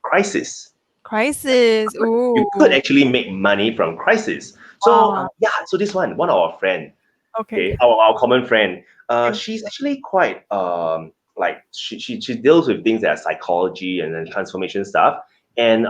crisis. Crisis. Ooh. You could actually make money from crisis. So yeah, so this one of our friend, Okay. our common friend, she's actually quite like she deals with things that are psychology and then transformation stuff. And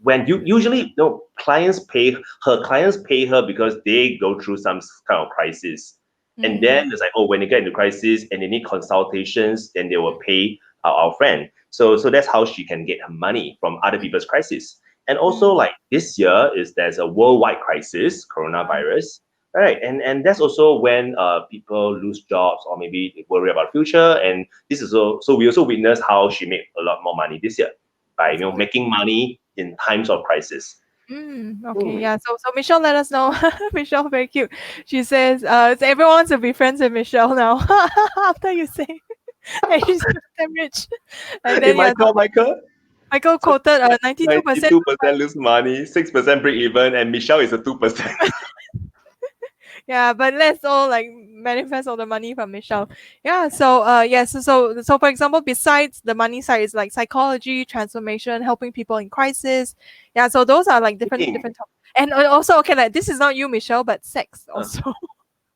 when you usually clients pay her because they go through some kind of crisis. And then it's like, oh, when they get into crisis and they need consultations, then they will pay our friend. So that's how she can get her money from other people's crisis. And also like this year there's a worldwide crisis, coronavirus. Right, and that's also when people lose jobs or maybe they worry about the future. And this is so we also witnessed how she made a lot more money this year by making money in times of crisis. Okay, yeah. So Michelle, let us know. Michelle, very cute. She says, so everyone wants to be friends with Michelle now. After you say, and she's damn rich. And then Michael quoted 92%. 92% lose money, 6% break even, and Michelle is a 2%. Yeah, but let's all like manifest all the money from Michelle. Yeah, so yes, so for example, besides the money side is like psychology, transformation, helping people in crisis. Yeah, so those are like different topics. And also, okay, like this is not you, Michelle, but sex also.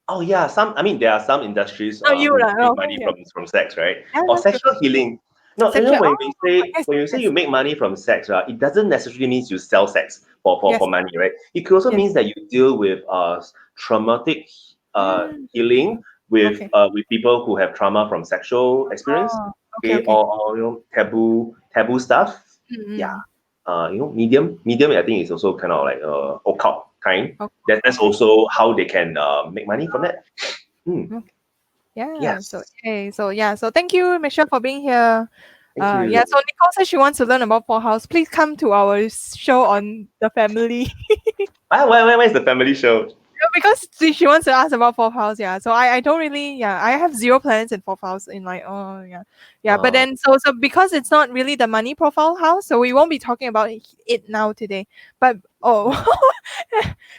Oh yeah, there are some industries you make money from sex, right? Or sexual healing. No, when you say you make money from sex, right, it doesn't necessarily mean you sell sex for money, right? It could also means that you deal with traumatic Mm. healing with Okay. with people who have trauma from sexual experience, Oh, okay, okay, okay. or taboo stuff. Yeah. Mm. Medium I think is also kind of like occult kind. Okay. That's Okay. also how they can make money from that. Hmm. Okay. Yeah. So Yes. okay. So yeah. So thank you, Michelle, for being here. Thank Yeah. you. So Nicole says she wants to learn about Four House. Please come to our show on the family. Where's the family show? No, because she wants to ask about Fourth House, yeah. So I don't really, yeah. I have zero planets in Fourth House in like, oh yeah, yeah. But Uh, then so because it's not really the money profile house, so we won't be talking about it now today. But oh,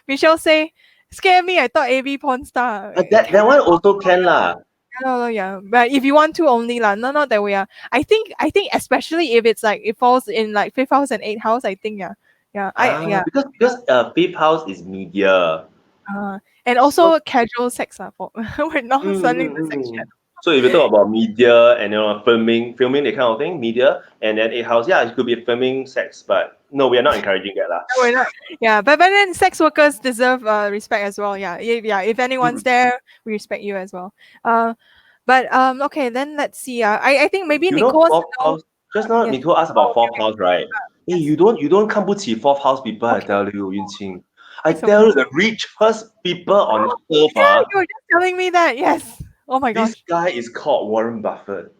Michelle say, scare me. I thought AV porn star. that one also can lah. No, yeah. But if you want to only lah, no, not that we are. I think especially if it's like it falls in like fifth house and eighth house. I think yeah, yeah. Because fifth house is media. And So also casual sex for we're not suddenly the sex mm. channel. So if you talk about media and filming that kind of thing, media, and then eighth house, yeah, it could be filming sex, but no, we are not encouraging that lah. No, we're not. Yeah, but then sex workers deserve respect as well. Yeah, if anyone's Mm. there, we respect you as well. But okay, then let's see. I think maybe You know Nicole wants to fourth know. house. Just now Yes. Nicole asked Oh, about fourth house, right? Hey, yes. you don't 看不起 fourth house people, I Okay. tell you, Yunqing. I It's tell okay. you, the richest people on earth, Yeah, you were just telling me that. Yes. Oh my this gosh. guy is called Warren Buffett.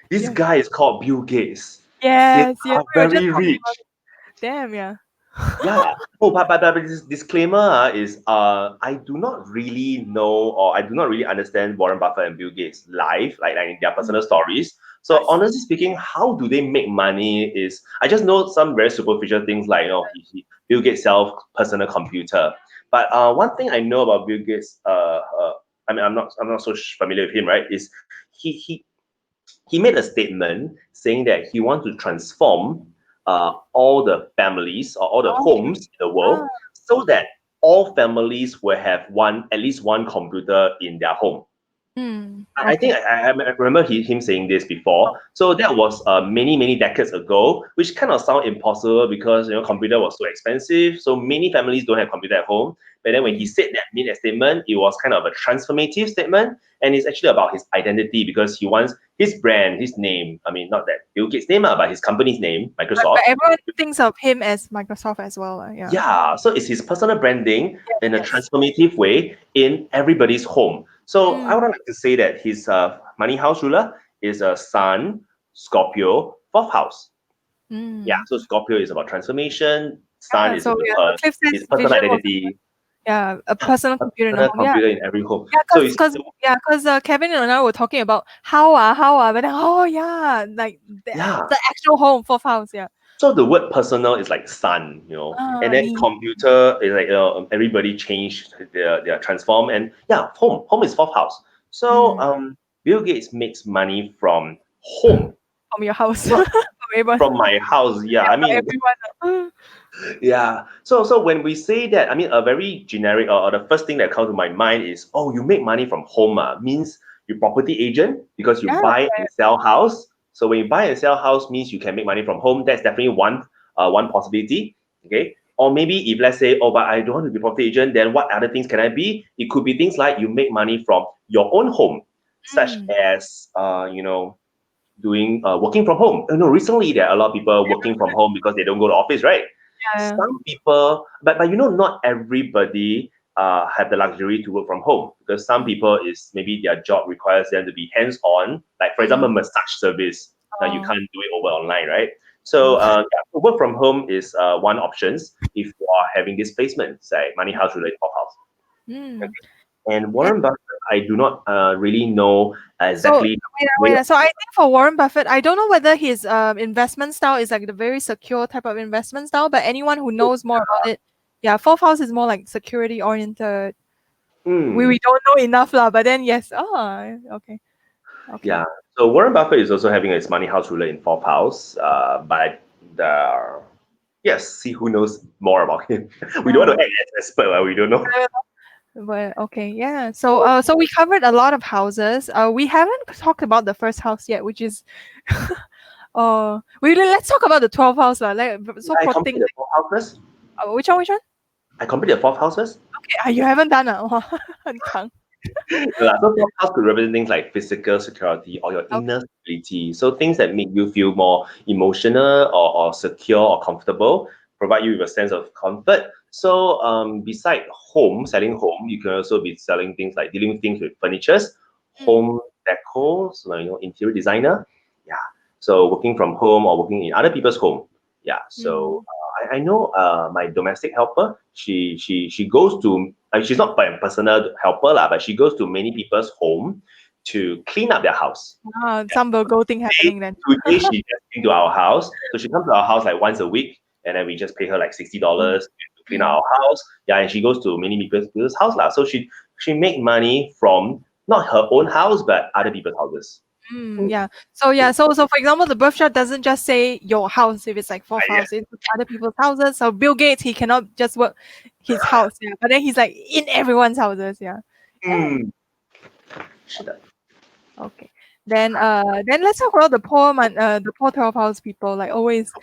This Yes. guy is called Bill Gates. They Yes. Yes. are We were just very talking about rich. it. Damn. Yeah. Yeah. Oh, but this disclaimer is I do not really know or I do not really understand Warren Buffett and Bill Gates life, like in their personal stories. So Nice. honestly speaking, how do they make money? Is I just know some very superficial things like Bill Gates self personal computer. But one thing I know about Bill Gates, I mean I'm not so familiar with him, right? Is he he he made a statement saying that he wants to transform all the families or all the Okay. homes in the Ah. world so that all families will have at least one computer in their home. I think Okay. I remember him saying this before. So that was many decades ago, which kind of sound impossible because computer was so expensive. So many families don't have computer at home. But then when he said that made that statement, it was kind of a transformative statement, and it's actually about his identity because he wants his brand, his name. I mean, not that Bill Gates' name, but his company's name, But Microsoft. everyone thinks of him as Microsoft as well. Yeah. Yeah, so it's his personal branding in a Yes. transformative way in everybody's home. So I Mm. would like to say that his money house ruler is a Sun, Scorpio, fourth house. Yeah, Mm. so Scorpio is about transformation. Sun Yeah. is So about yeah. So Cliff says his personal vision was identity. a personal computer in the Personal home. Yeah. computer in every home. Yeah, So it's cause Kevin and I were talking about but then yeah, like yeah. the actual home, fourth house, yeah. So the word personal is like sun, and then Me. computer is like everybody changed their transform, and yeah, home is fourth house. So Mm. Bill Gates makes money from home, From your house. not From everyone. from my house. Yeah, Yeah, I from mean, everyone. yeah. So when we say that, I mean, a very generic or the first thing that comes to my mind is, oh, you make money from home, means you property agent because you Yeah, buy and sell house. So when you buy and sell house means you can make money from home. That's definitely one possibility. Okay. Or maybe if let's say, oh, but I don't want to be property agent, then what other things can I be? It could be things like you make money from your own home, such Mm. as doing working from home. Recently there are a lot of people working from home because they don't go to office, right? Yeah. Some people, but not everybody have the luxury to work from home because some people is maybe their job requires them to be hands on. Like for example, massage service. Now you Oh. can't do it over online, right? So work from home is one options if you are having this placement, say money house related pop house. Mm. And Yeah. Warren Buffett, I do not really know So exactly. wait. So I think for Warren Buffett, I don't know whether his investment style is like the very secure type of investment style, but anyone who knows more about it, yeah, fourth house is more like security oriented. We don't know enough lah, but then yes. Oh, okay. Okay. Yeah. So Warren Buffett is also having his money house ruler in fourth house. But yes, see who knows more about him. We don't want to act as expert, right? We don't know. But okay, yeah. So we covered a lot of houses. We haven't talked about the first house yet, which is let's talk about the 12th house lah. Like so I poor complete thing. the fourth house first. Which one? Which one? I complete the fourth house first. Okay, you haven't done it. 很强. So 12th house could represent things like physical security or your inner stability. So things that make you feel more emotional or secure or comfortable, provide you with a sense of comfort. So beside home, selling home, you can also be selling things like dealing with things with furnitures, home decor, so interior designer. Yeah. So working from home or working in other people's home. Yeah. So I know my domestic helper. She goes to. She's not a personal helper lah, but she goes to many people's home to clean up their house. Some Virgo thing happening then. Today she just came to our house, so she comes to our house like once a week, and then we just pay her like $60 to clean our house. Yeah, and she goes to many people's house lah. So she make money from not her own house but other people's houses. Yeah. So for example, the birth chart doesn't just say your house if it's like 4th house, it's other people's houses. So Bill Gates, he cannot just work his house, but then he's like in everyone's houses, Mm. Okay. Then let's talk about the poor 12th house people, like always.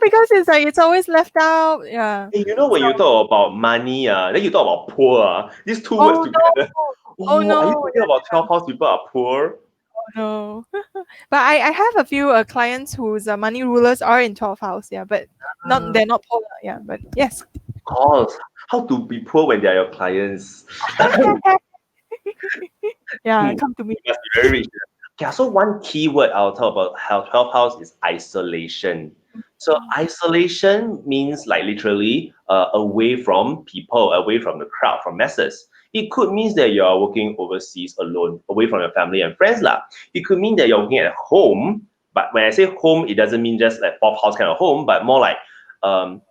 Because it's like it's always left out. Yeah. Hey, when you talk about money, then you talk about poor. These two words together. Oh no. Are you talking about 12 house people are poor? No. But I have a few clients whose money rulers are in 12th house, but they're not poor, but yes. Of course. How to be poor when they are your clients? Come to me. You must be very rich. Yeah, so one key word I'll talk about how 12th house is isolation. So isolation means like literally away from people, away from the crowd, from masses. It could mean that you are working overseas alone, away from your family and friends lah. It could mean that you're working at home, but when I say home, it doesn't mean just like 4th house kind of home, but more like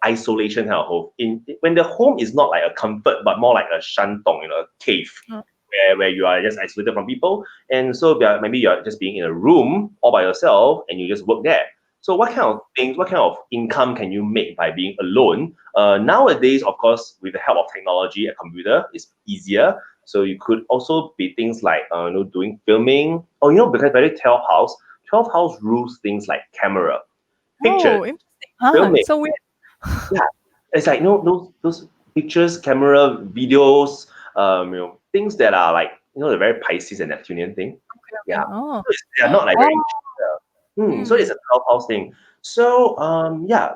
isolation kind of home. When the home is not like a comfort, but more like a shantong, a cave. Where you are just isolated from people, and so maybe you're just being in a room all by yourself and you just work there. So what kind of things, what kind of income can you make by being alone? Nowadays, of course, with the help of technology, a computer is easier. So you could also be things like doing filming, or because very 12th house rules things like camera, pictures, filming. So weird. Yeah, it's like those pictures, camera, videos, things that are like the very Pisces and Neptunian thing. Yeah, so they are not like very. So it's a 12th house thing. So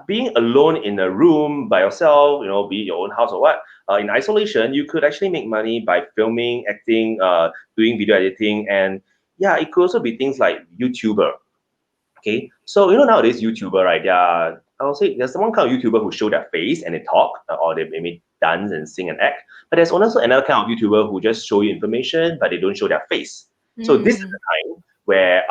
being alone in a room by yourself, be it your own house or what, in isolation, you could actually make money by filming, acting, doing video editing, and it could also be things like YouTuber. Okay, so nowadays YouTuber, right? I'll say there's one kind of YouTuber who show their face and they talk, or they maybe dance and sing and act. But there's also another kind of YouTuber who just show you information, but they don't show their face. So this is the time where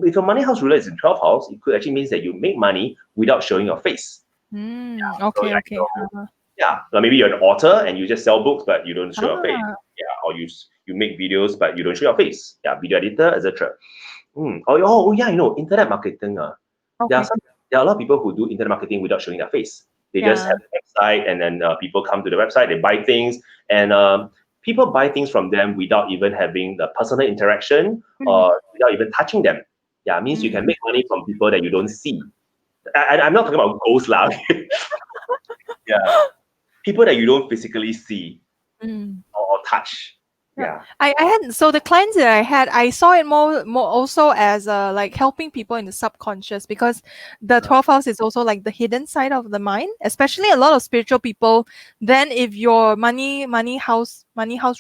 if your money house ruler is in 12th house, it could actually means that you make money without showing your face. Okay. Like maybe you're an author and you just sell books, but you don't show your face. Or you make videos, but you don't show your face. Video editor, etc. Internet marketing. There are a lot of people who do internet marketing without showing their face. They just have a website, and then people come to the website, they buy things, and people buy things from them without even having the personal interaction or without even touching them. Means you can make money from people that you don't see. I'm not talking about ghosts lah. People that you don't physically see or touch. I had, so the clients that I had, I saw it more also as like helping people in the subconscious, because the 12th house is also like the hidden side of the mind, especially a lot of spiritual people. Then if your money house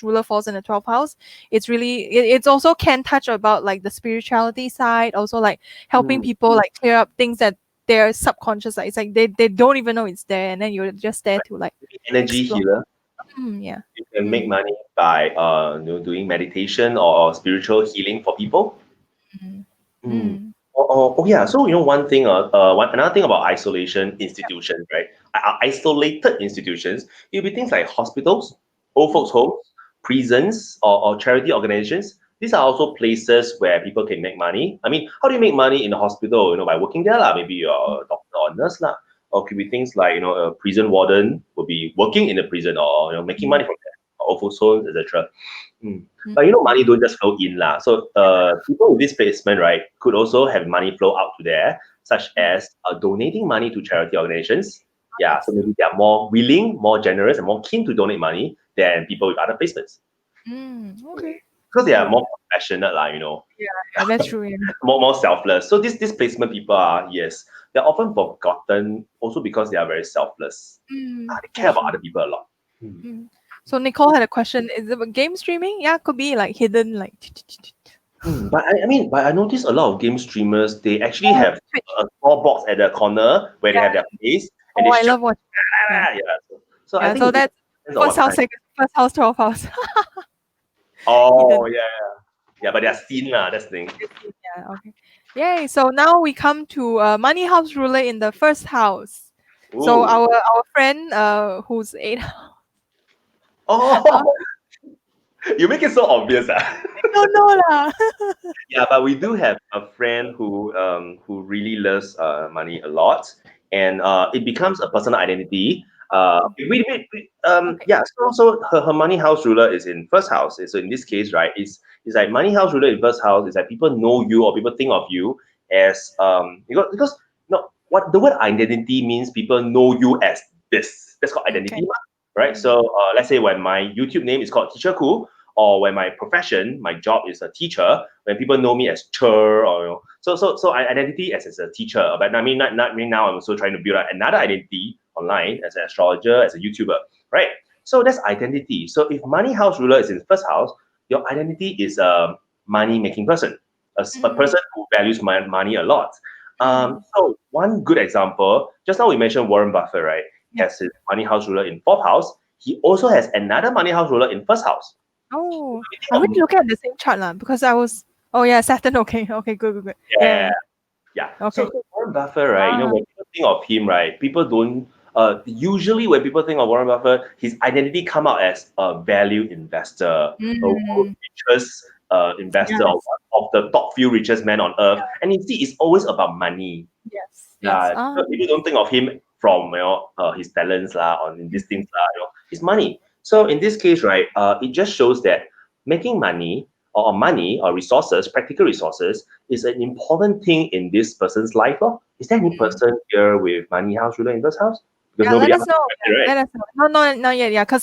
ruler falls in the 12th house, it's really it's also can touch about like the spirituality side, also like helping people like clear up things that they're subconscious, like it's like they don't even know it's there, and then you're just there to like energy healer. You can make money by doing meditation or spiritual healing for people. So one thing, another thing about isolation institutions, right? Isolated institutions, it'll be things like hospitals, old folks' homes, prisons, or charity organizations. These are also places where people can make money. I mean, how do you make money in a hospital? By working there lah. Maybe you're a doctor or nurse lah. Or could be things like a prison warden will be working in the prison, or making money from there, or folks' homes, etc. But money don't just flow in lah. So people with this placement, right, could also have money flow out to there, such as donating money to charity organizations, Yeah, so maybe they are more willing, more generous, and more keen to donate money than people with other placements Okay. because they are more compassionate, Yeah, that's true. Yeah. more selfless. So this placement people are, yes, they're often forgotten also because they are very selfless. They care That's about true. other people a lot. So Nicole had a question. Is it about game streaming? Yeah, could be like hidden, like But I noticed a lot of game streamers, they actually have Twitch. a small box at the corner where they have their face and they I shout. love watching. Yeah, Yeah. So I yeah. think So it that's depends on first what house, kind. first house, 12 house. Oh Hidden. yeah, but they're seen lah. That's the thing. Yeah. Okay. Yay. So now we come to money house ruler in the first house. So Ooh. our friend who's 8. Oh, you make it so obvious. don't know lah. Yeah, but we do have a friend who really loves money a lot, and it becomes a personal identity. Yeah. So her money house ruler is in first house. So in this case, right, it's like money house ruler in first house is like people know you or people think of you as because no what the word identity means people know you as this. That's called identity, right? So let's say when my YouTube name is called Teacher Cool, or when my profession, my job is a teacher, when people know me as Cher, or so I identity as a teacher. But I mean, not me now. I'm also trying to build up another identity online as an astrologer, as a YouTuber, right? So that's identity. So if money house ruler is in first house, your identity is a money making person, a person who values money a lot. So one good example, just now we mentioned Warren Buffett, right? He has his money house ruler in fourth house. He also has another money house ruler in first house. Oh, are we looking at the same chart lah? Because I was. Oh yeah, Saturn. Okay, good. Yeah. Okay. So Warren Buffett, right? When people think of him, right, people don't. Usually, when people think of Warren Buffett, his identity come out as a value investor, a world richest investor, Yes. of the top few richest men on earth. And you see, it's always about money. Yes. Yeah, so people don't think of him from his talents lah, or in these things lah. His money. So in this case, right, it just shows that making money or money or resources, practical resources, is an important thing in this person's life. Is there any person here with money house ruler in this house? Because Yeah, let nobody us else know. has it, right? Let us know. No, not yet. Yeah, because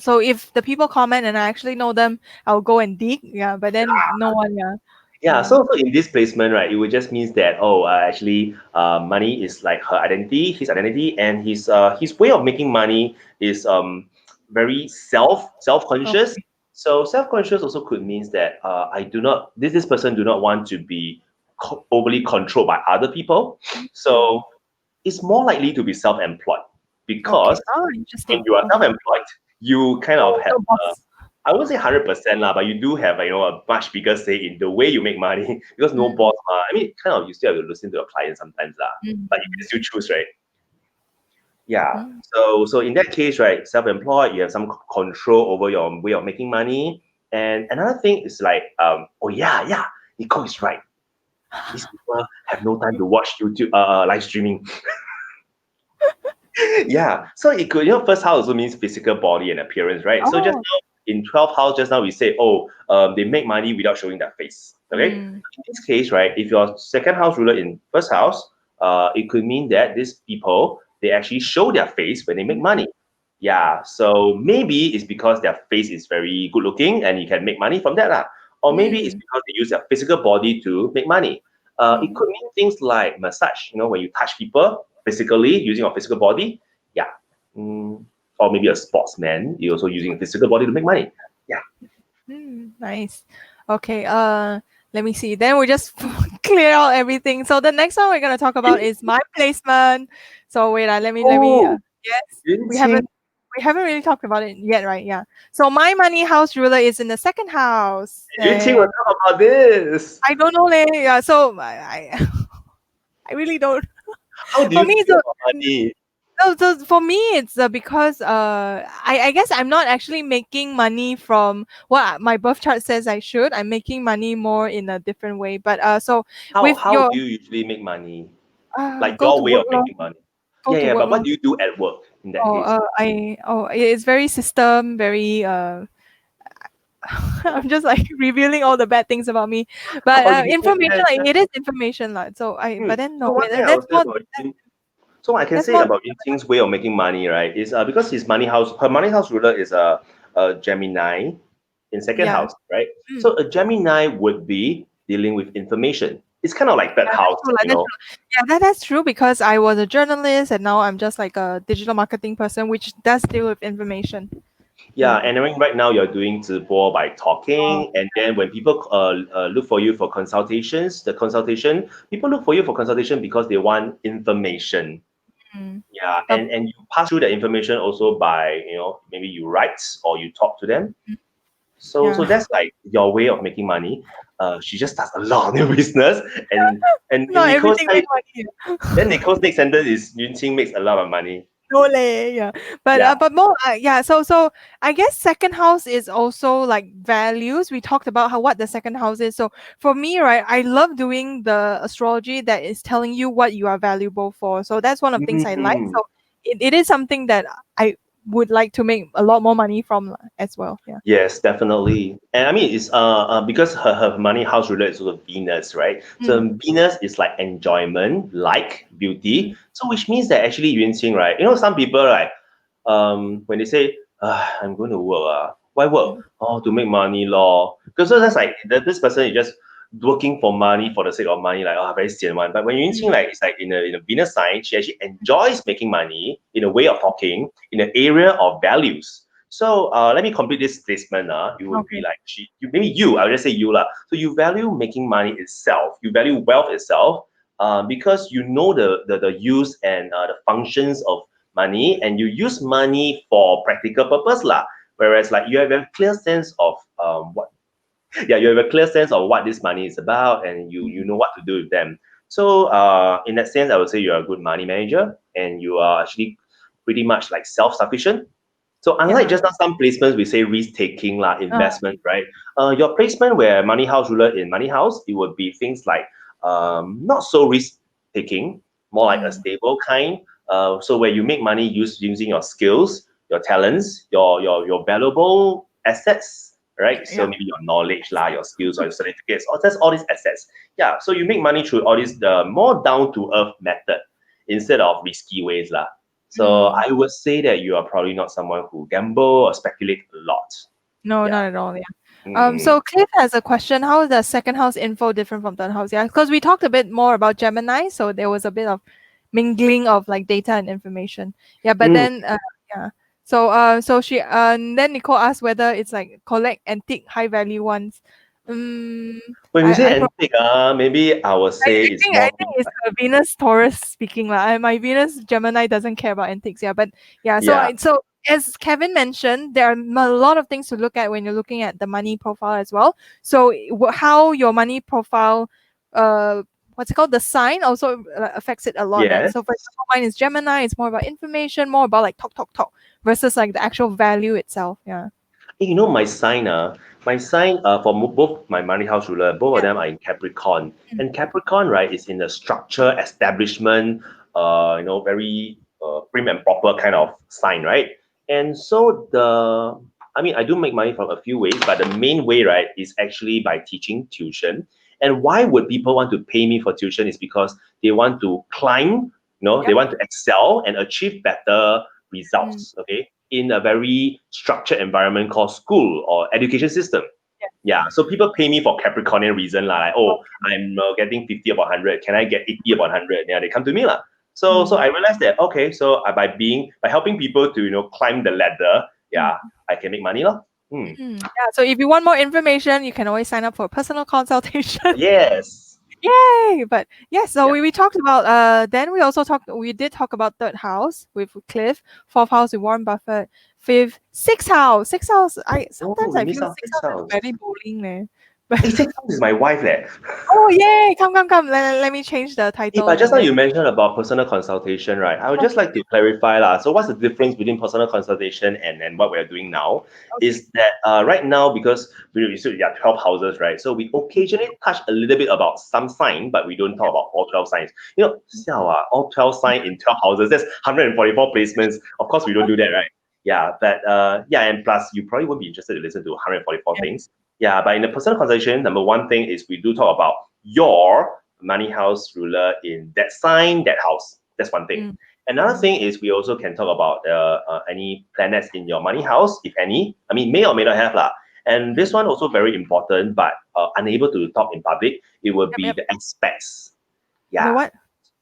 so if the people comment and I actually know them, I'll go and dig. Yeah, but then no one. Yeah. Yeah, so in this placement, right, it would just means that actually, money is like her identity, his identity, and his way of making money is very self-conscious. Okay. So self-conscious also could means that I do not this person do not want to be overly controlled by other people. So it's more likely to be self-employed because Oh, interesting. when you are self-employed, you kind of have No boss. I won't say 100% lah, but you do have a much bigger say in the way you make money because no boss. I mean, kind of you still have to listen to your client sometimes lah, but you can still choose, right? Yeah. So in that case, right, self-employed, you have some control over your way of making money. And another thing is like, Nicole is right. These people have no time to watch YouTube live streaming. Yeah. So it could, first house also means physical body and appearance, right? So just now in 12th house, just now we say, they make money without showing their face. Okay. In this case, right, if your second house ruler in first house, it could mean that these people, they actually show their face when they make money. Yeah. So maybe it's because their face is very good looking and you can make money from that. Or maybe it's because they use their physical body to make money. It could mean things like massage, when you touch people physically using your physical body. Yeah. Or maybe a sportsman, you're also using a physical body to make money. Yeah. Nice. Okay. Let me see. Then we just clear out everything. So the next one we're gonna talk about is my placement. So wait, let me. Yes, we haven't really talked about it yet, right? Yeah. So my money house ruler is in the second house. Yunqing will talk about this. I don't know, leh. Yeah. So I really don't. How do you feel about money? So for me, it's because I guess I'm not actually making money from what my birth chart says I should. I'm making money more in a different way. But so How with do you usually make money? Like go your to way of work, making money. go to Yeah, work but what do you do at work in that case? it's very system, very I'm just like revealing all the bad things about me. But information, like it is information, like so I. But then no, So one thing I that's would say not. about you, So what I can That's say more. about Yunqing's way of making money, right, is because her money house ruler is a Gemini in second Yeah. house, right? Mm. So a Gemini would be dealing with information. It's kind of like third Yeah, that's house, true. Like, that's true. Yeah, that's true because I was a journalist and now I'm just like a digital marketing person, which does deal with information. Yeah, Yeah. and then right now you're doing 直播 by Oh, talking, and then when people look for you for consultations, people look for you for consultation because they want information. mm. Yeah, But and you pass through the information also by, maybe you write or you talk to them. So yeah. that's like your way of making money. She just starts a lot of new business, and Not Nicole everything said, make money. then Nicole's next sentence is Yunqing makes a lot of money. No leh, yeah. Yeah. But more yeah, so I guess second house is also like values. We talked about how what the second house is. So for me, right, I love doing the astrology that is telling you what you are valuable for. So that's one of the things I like. Mm. So it is something that I would like to make a lot more money from as well. Yeah. Yes, definitely. And I mean, it's because her money house ruler is also Venus, right? Mm, So Venus is like enjoyment, like mm, beauty. So which means that actually Yunqing, right? Some people like when they say, I'm going to work, why work? mm, Oh, to make money, law. Because so that's like this person is just working for money for the sake of money, like very sian one. But when Yunqing, mm, like it's like in a Venus sign, she actually enjoys making money in a way of talking in the area of values. So let me complete this statement. It would be okay. like I'll just say you lah. So you value making money itself. You value wealth itself, because you know the use and the functions of money, and you use money for practical purpose lah. Whereas like you have a clear sense of what you have a clear sense of what this money is about, and you know what to do with them. So in that sense, I would say you're a good money manager, and you are actually pretty much like self-sufficient. So unlike Yeah. just now some placements we say risk taking lah, Uh, investment, right? Your placement where money house ruler in money house, it would be things like not so risk taking, more like a mm, stable kind. So where you make money using your skills, your talents, your valuable assets, right? So yeah. maybe your knowledge lah, your skills or your certificates, or just all these assets. Yeah. So you make money through all these the more down to earth method instead of risky ways lah. So Mm. I would say that you are probably not someone who gamble or speculate a lot. No, Yeah. not at all. Yeah. Mm. So Cliff has a question. How is the second house info different from third house? Yeah, because we talked a bit more about Gemini, so there was a bit of mingling of like data and information. Yeah, but Mm. then yeah. So she then Nicole asked whether it's like collect antique high value ones. Um, When we say I antique, maybe I would say it's I more think things it's like, Venus Taurus speaking lah. My Venus Gemini doesn't care about antiques. Yeah, but yeah. So yeah, so as Kevin mentioned, there are a lot of things to look at when you're looking at the money profile as well. So how your money profile, what's it called, the sign also affects it a lot, right? yes. So for example, mine is Gemini. It's more about information, more about like talk versus like the actual value itself. Yeah. My sign for both my money house ruler, both of Yeah. them are in Capricorn. Mm. And Capricorn, right, is in the structure, establishment, very prim and proper kind of sign, right? And so I mean, I do make money from a few ways, but the main way, right, is actually by teaching tuition. And why would people want to pay me for tuition is because they want to climb, they Yep. want to excel and achieve better Mm. results, okay, in a very structured environment called school or education system. Yeah. Yeah, so people pay me for Capricornian reason lah. Like, oh, I'm getting 50 upon 100. Can I get 80 upon 100? Yeah, they come to me lah. So Mm. I realized that okay, so by helping people to climb the ladder, Mm. yeah, I can make money lah. Hmm. Yeah, so if you want more information, you can always sign up for a personal consultation. Yes. Yay! But yes, so Yeah. we talked about then we did talk about third house with Cliff, fourth house with Warren Buffett, fifth, sixth house. Sixth house, I Oh, sometimes we I missed feel out sixth six house is hours. very boring leh. But Six hours is my wife leh. oh yay, come. Let me change the title But just and now then you mentioned about personal consultation, right? I would just like to clarify lah. So what's the difference between personal consultation and what we're doing now? okay. Is that right now because there are 12 houses, right? So we occasionally touch a little bit about some sign, but we don't talk about all 12 signs. All 12 sign in 12 houses, that's 144 placements. Of course, we don't do that, right? Yeah, but and plus you probably won't be interested to listen to 144 Yeah. things. Yeah, but in the personal consultation, number one thing is we do talk about your money house ruler in that sign, that house. That's one thing. Another thing is we also can talk about any planets in your money house, if any. I mean, may or may not have lah. And this one also very important, but unable to talk in public. It will be Yep. the aspects. The Yeah, what?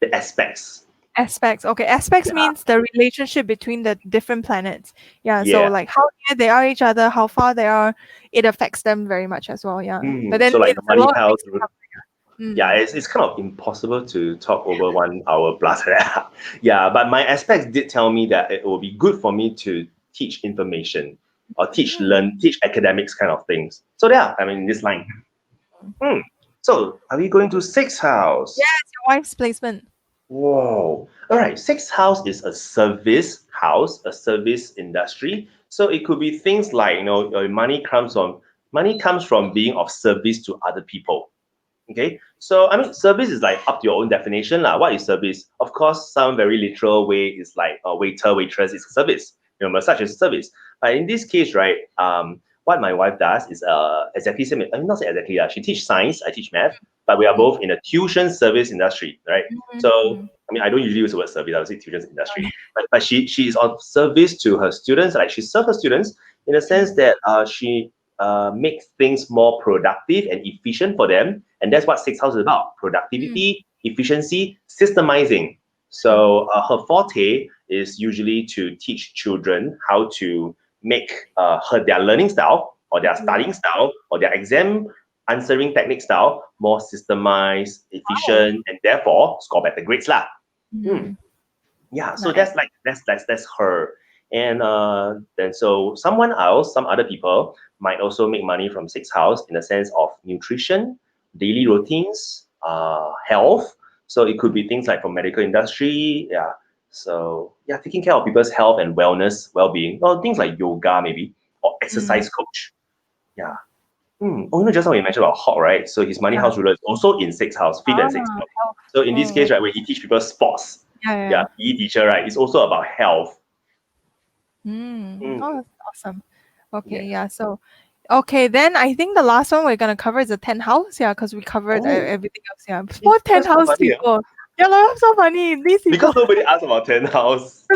the aspects. Aspects. Okay, aspects Yeah. means the relationship between the different planets. Yeah, so Yeah. like how near they are each other, how far they are, it affects them very much as well. Yeah, but then So like it's the a money lot of house. things to cover. Yeah, it's kind of impossible to talk over 1 hour plus. Yeah, but my aspects did tell me that it will be good for me to teach information or teach academics kind of things. So yeah, I mean this line. So are we going to sixth house? Yeah, it's your wife's placement. Whoa. All right. Sixth house is a service house, a service industry. So it could be things like, your money comes from being of service to other people. Okay. So I mean, service is like up to your own definition lah. What is service? Of course, some very literal way is like a waiter, waitress is service. Massage is service. But in this case, right, what my wife does is exactly same. I mean, not say exactly. She teach science, I teach math, but we are both in a tuition service industry, right? So I mean, I don't usually use the word service. I would say tuition industry. But she is of service to her students. Like she serves her students in the sense that she makes things more productive and efficient for them. And that's what Sixth House is about: productivity, efficiency, systemizing. So her forte is usually to teach children how to make their learning style or their studying style or their exam answering technique style more systemized, efficient, and therefore score better grades lah. Yeah, so Nice. that's her. And then so some other people might also make money from Sixth House in the sense of nutrition, daily routines, health. So it could be things like from medical industry, yeah. So yeah, taking care of people's health and wellness, well-being, or things like yoga maybe, or exercise coach. Yeah. Just now you mentioned about Hawk, right? So his money house ruler is also in Sixth House, fifth and sixth house. Health. So in this case, right, when he teach people sports, Yeah. PE teacher, right, it's also about health. Oh, that's awesome. Okay, yeah. So, okay, then I think the last one we're gonna cover is the 10th house. Yeah, because we covered everything else. Yeah, what 10th That's so house funny, people? Yeah, so funny. These people, Because nobody asked about 10th house.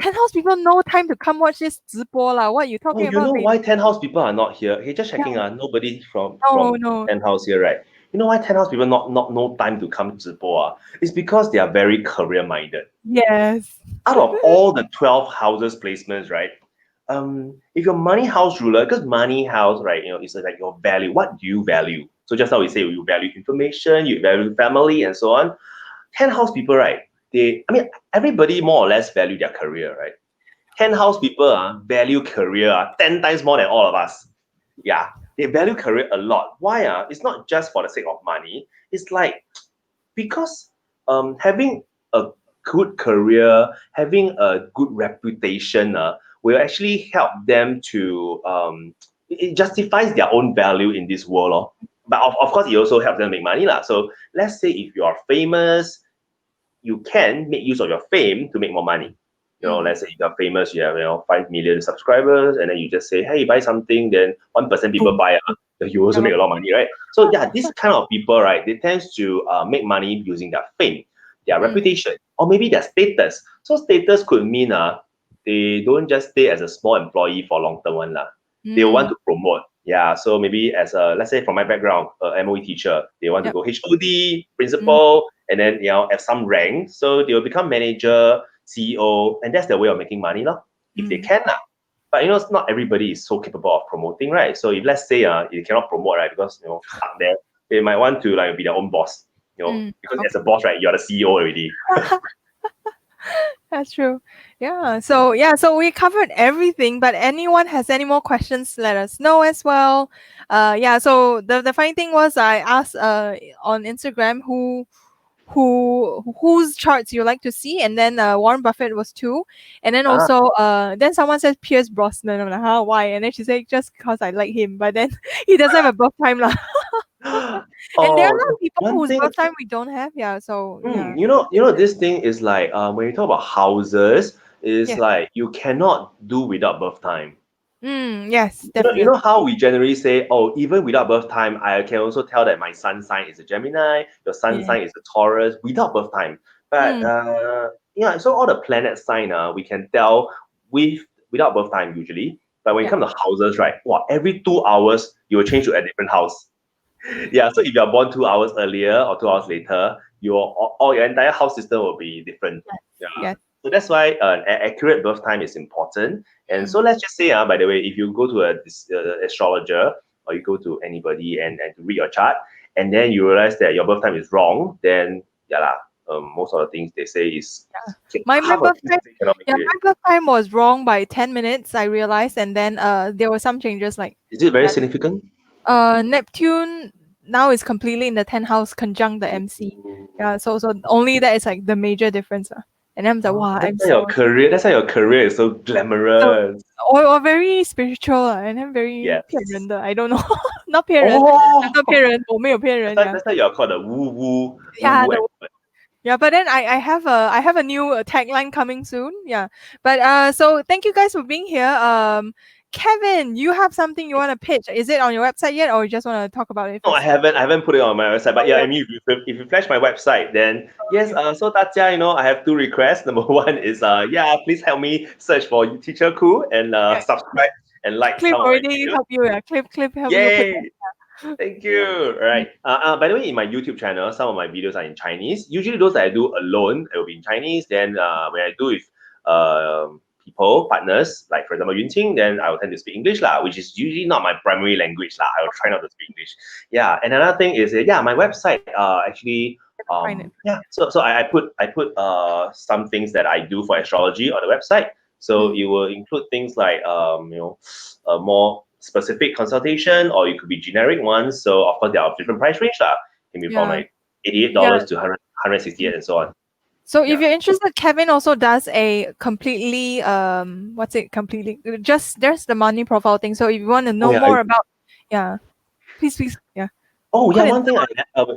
10th house people, no time to come watch this 直播 lah. What you Oh, talking you know about? baby? why 10th house people are not here? Okay, just checking. Nobody from No. 10th house here, right? You know why 10th house people not no time to come to Zibo? It's because they are very career minded. Yes. Out of all the 12 houses placements, right? If your money house ruler, because money house, right, is like your value. What do you value? So just how we say you value information, you value family, and so on. 10 house people, right? Everybody more or less value their career, right? 10 house people value career 10 times more than all of us. Yeah, they value career a lot. Why? It's not just for the sake of money. It's like because having a good career, having a good reputation will actually help them to it justifies their own value in this world. But of course, it also helps them make money. So let's say if you are famous, you can make use of your fame to make more money. Let's say you're famous, you have 5 million subscribers, and then you just say, hey, buy something, then 1% people buy, you also make a lot of money, right? So yeah, this kind of people, right, they tend to make money using their fame, their reputation, or maybe their status. So status could mean they don't just stay as a small employee for long term one. They want to promote. Yeah, so maybe as let's say from my background, MOE teacher, they want to go HOD, principal, and then have some rank. So they will become manager, CEO, and that's their way of making money, if they can. But not everybody is so capable of promoting, right? So if let's say you cannot promote, right, because stuck there, they might want to be their own boss. Because as a boss, right, you're the CEO already. That's true. Yeah. So we covered everything, but anyone has any more questions, let us know as well. So the funny thing was I asked on Instagram whose charts you like to see, and then Warren Buffett was 2, and then also then someone says Pierce Brosnan. I'm like, why? And then she said just because I like him, but then he doesn't have a birth time lah. And there are a lot of people whose birth time we don't have. Yeah, so yeah. This thing is like when you talk about houses, it's like you cannot do without birth time. Yes, definitely. You know how we generally say, even without birth time, I can also tell that my sun sign is a Gemini, your sun sign is a Taurus without birth time. But yeah, so all the planet sign, we can tell without birth time usually. But when it Yeah. comes to houses, right? Wow, every 2 hours you will change to a different house. Yeah, so if you're born 2 hours earlier or 2 hours later, all your entire house system will be different. Yeah. Yes. So that's why an accurate birth time is important. And so Mm. let's just say, by the way, if you go to a astrologer or you go to anybody and to read your chart, and then you realize that your birth time is wrong, then yeah lah, most of the things they say is My half of birth the time, things they cannot make yeah, it. my birth time was wrong by 10 minutes, I realized, and then there were some changes like Is it very significant? Neptune now is completely in the 10th house conjunct the MC. Yeah, so only that is like the major difference. And I'm like, Oh, wow, that's I'm why your so career. That's why your career is so so glamorous. or very spiritual and I'm very Yes. 骗人的, I don't know. Not 骗人, I'm not Oh, 骗人, 我没有骗人, yeah. that's why you're called a woo woo Yeah, expert. yeah, but then I have a new tagline coming soon. Yeah. But so thank you guys for being here. Kevin, you have something you want to pitch. Is it on your website yet or you just want to talk about it No, first? I haven't put it on my website, but yeah, I mean, if you flash my website, then yes, so Tatja, I have 2 requests. Number one is, please help me search for Teacher Cool and Yeah. subscribe and like Clip some of my already videos. help you. Yeah. Clip help you put. Yay! Thank you. All right. By the way, in my YouTube channel, some of my videos are in Chinese. Usually, those that I do alone, it will be in Chinese. Then, when I do with people, partners, like for example, Yunqing, then I will tend to speak English lah, which is usually not my primary language lah. I will try not to speak English. Yeah. And another thing is, my website actually. Find it. Yeah. So I put some things that I do for astrology on the website. So it will include things like more specific consultation, or it could be generic ones. So of course there are different price range lah. Can be from Yeah. like $88 to 168 and so on. So if Yeah. you're interested, Kevin also does a completely completely just there's the money profile thing. So if you want to know yeah, more about, please, yeah. Oh yeah, Put it one thing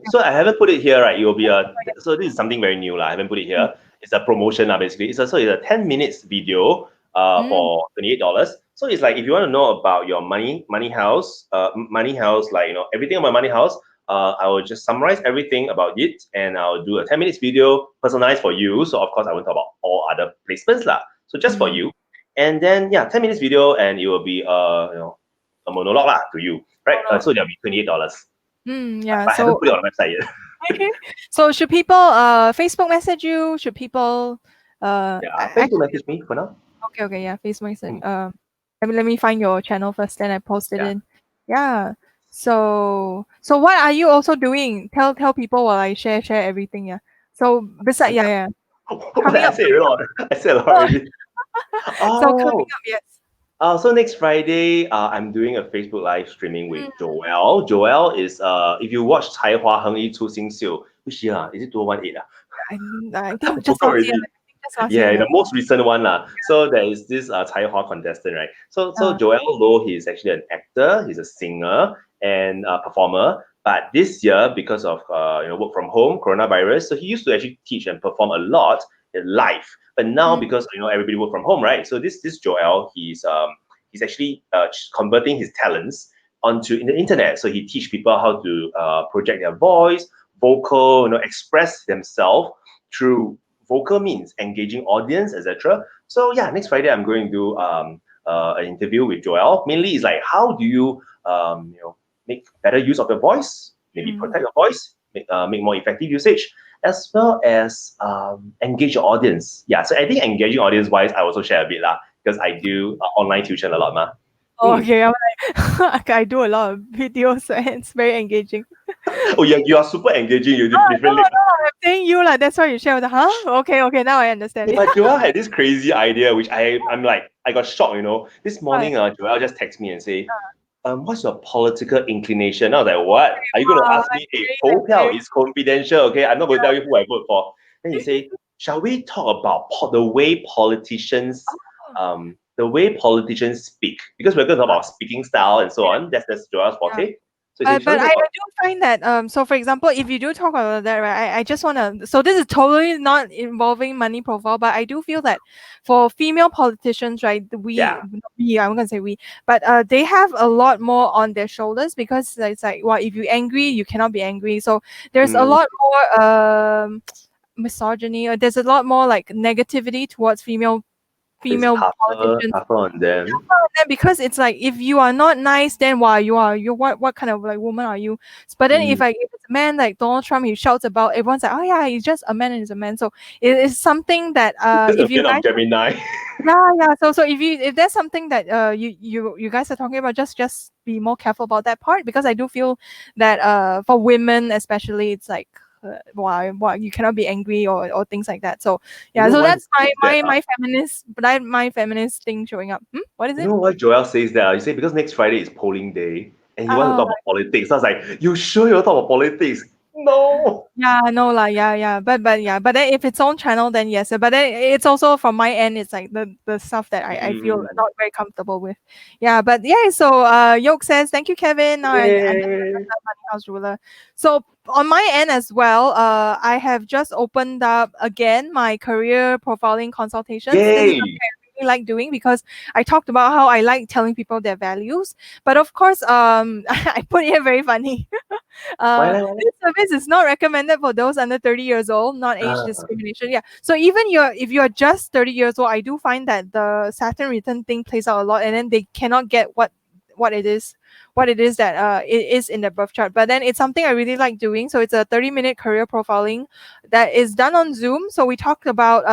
so I haven't put it here, right? It will be so this is something very new lah. I haven't put it here. It's a promotion basically. It's a 10 minutes video for $28. So it's like if you want to know about your money house, like everything about money house, I will just summarize everything about it and I'll do a 10 minutes video personalized for you. So of course I won't talk about all other placements lah. So just for you. And then 10 minutes video and it will be a monologue lah to you, right? So there'll be $28. Yeah. But I haven't put it on the website yet. Okay. So should people Facebook message you? Should people Facebook message me for now. Okay, yeah, Facebook message. Let me find your channel first, then I post it in. Yeah. So what are you also doing? Tell people while I share everything. Yeah. So besides, coming I up. said a lot. I said a lot already. So coming up, yes. So next Friday, I'm doing a Facebook live streaming with Joel. Joel is if you watch 才华横溢出新秀, which year? Is it 2018? I think just last year. Yeah, the most recent one lah. So there is this 才华 contestant, right? So Joel Low, he is actually an actor, he's a singer and a performer. But this year, because of work from home, coronavirus, so he used to actually teach and perform a lot live. But now because everybody work from home, right? So this Joel, he's actually converting his talents onto the internet. So he teach people how to project their voice, vocal, express themselves through vocal means, engaging audience, etc. So next Friday I'm going to do an interview with Joel. Mainly is like how do you make better use of your voice, maybe protect your voice, make more effective usage, as well as engage your audience. Yeah, so I think engaging audience wise, I also share a bit lah because I do online tuition a lot ma. Oh, okay. I'm like, I do a lot of videos and it's very engaging. Oh yeah, you are super engaging. You different. No, I'm saying you like that's why you share with the Okay, now I understand. But Joel had this crazy idea, which I'm like, I got shocked, This morning, Joel just texted me and say, what's your political inclination? I was like, what? Are you going to ask me? Hey, 投票 is confidential, okay? I'm not going to tell you who I vote for. Then he say, shall we talk about the way politicians, speak? Because we're going to talk about speaking style and so on. That's Joel's forte. So but I do find that so for example, if you do talk about that, right, I just want to, so this is totally not involving money profile, but I do feel that for female politicians, right, I'm gonna say we, but they have a lot more on their shoulders because it's like, well, if you're angry, you cannot be angry. So there's a lot more misogyny, or there's a lot more like negativity towards female It's politicians. tougher on them. Then because it's like if you are not nice, then why you what kind of like woman are you? But then if it's a man like Donald Trump, he shouts about, everyone's like, oh yeah, he's just a man and he's a man. So it is something that Just if a you bit of guys, Gemini. yeah. So if there's something that you guys are talking about, just be more careful about that part, because I do feel that for women especially, it's like why you cannot be angry or things like that. So yeah, You know so why that's he says that, my feminist thing showing up. What is You it? know why Joel says that? You say because next Friday is polling day and he wants to Oh, talk about politics. So I was like, you sure you want to talk about politics? No. yeah, no, like yeah. But yeah, but then if it's on channel, then yes. But then it's also from my end, it's like the stuff that I feel not very comfortable with. Yeah, but yeah. So Yoke says, thank you, Kevin. Now I get Yay. Money House Ruler. So on my end as well, I have just opened up again my career profiling consultations. This is Yay. something I really like doing, because I talked about how I like telling people their values. But of course, I put it very funny. Why like, This service is not recommended for those under 30 years old, not age discrimination. Yeah. So even if you're just 30 years old, I do find that the Saturn return thing plays out a lot, and then they cannot get what it is that it is in the birth chart. But then it's something I really like doing. So it's a 30-minute career profiling that is done on Zoom. So we talked about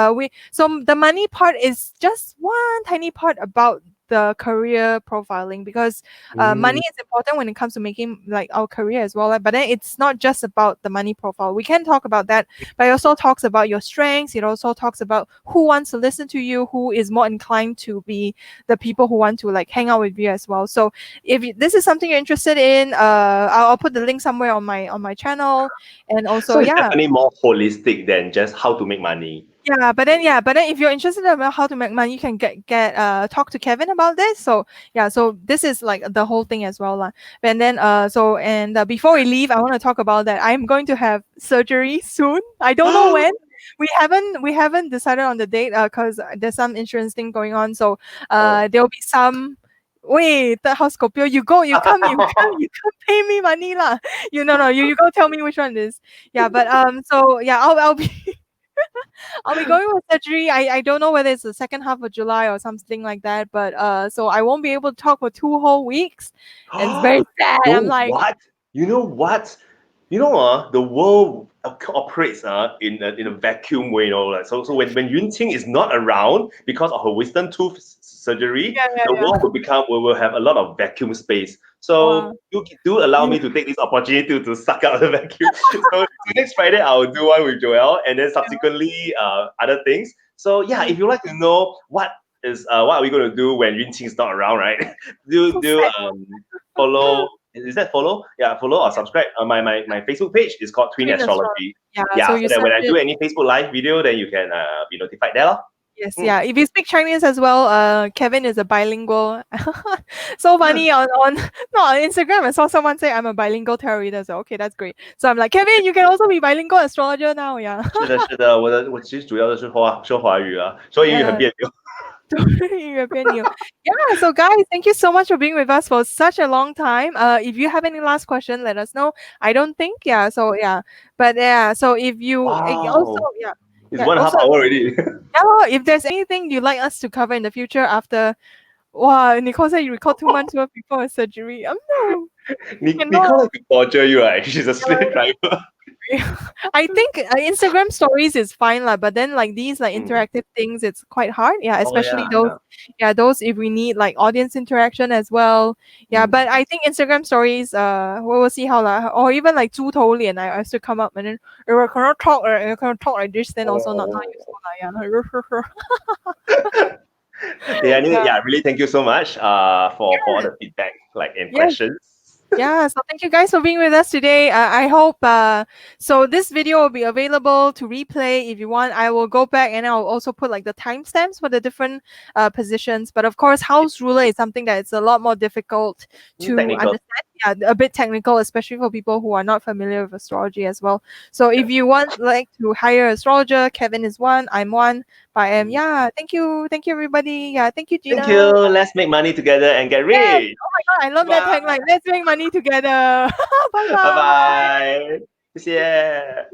so the money part is just one tiny part about the career profiling, because money is important when it comes to making like our career as well. But then it's not just about the money profile. We can talk about that, but it also talks about your strengths. It also talks about who wants to listen to you, who is more inclined to be the people who want to like hang out with you as well. So if this is something you're interested in, I'll put the link somewhere on my channel. And also so it's definitely more holistic than just how to make money. but then if you're interested about how to make money, you can get talk to Kevin about this. So yeah, so this is like the whole thing as well. And then before we leave, I want to talk about that I'm going to have surgery soon. I don't know when. We haven't decided on the date because there's some insurance thing going on. So there'll be some. Wait, the house Scorpio, you come pay me money lah. You go tell me which one it is. Yeah, but so yeah, I'll be I'll be going with surgery. I don't know whether it's the second half of July or something like that. But so I won't be able to talk for 2 whole weeks. And it's very sad. I'm like, what? You know what? The world operates in a vacuum way. Like, so when Yunqing is not around because of her wisdom tooth surgery, the world will have a lot of vacuum space. So you do allow me to take this opportunity to suck out the vacuum. So next Friday I'll do one with Joel, and then subsequently other things. So yeah, if you like to know what are we going to do when Yunqing is not around, right? Follow. Is that follow? Yeah, follow or subscribe. My Facebook page is called Twin Astrology. Yeah, so that when I do any Facebook live video, then you can be notified there. Yes, yeah. If you speak Chinese as well, Kevin is a bilingual. So funny on Instagram, I saw someone say I'm a bilingual tarot reader. So okay, that's great. So I'm like, Kevin, you can also be bilingual astrologer now, yeah. 是的，是的，我其实主要的是说华语啊，说英语很别扭。Yeah, so guys, thank you so much for being with us for such a long time. If you have any last question, let us know. I don't think, so if you It's 1.5 hour already. If there's anything you'd like us to cover in the future after, wow, Nicole said you record 2 months worth before surgery. No. Nicole like to torture you, right? She's a slave driver. I think Instagram stories is fine, but then like these like interactive things, it's quite hard. Yeah, especially those if we need like audience interaction as well. Yeah, but I think Instagram stories, we'll see how or even like 猪头脸, I used to come up and then you cannot talk like this, then also not useful. Yeah, really thank you so much for all the feedback and questions. Yeah, so thank you guys for being with us today. I hope so this video will be available to replay if you want. I will go back and I'll also put like the timestamps for the different positions. But of course, house ruler is something that it's a lot more difficult to understand. Yeah, a bit technical, especially for people who are not familiar with astrology as well. So if you want like to hire astrologer, Kevin is one, I'm one. But thank you everybody. Yeah, thank you, Gina. Thank you. Let's make money together and get rich. Yes. Oh my god, I love that tagline. Let's make money together. Bye bye. Bye bye. 谢谢。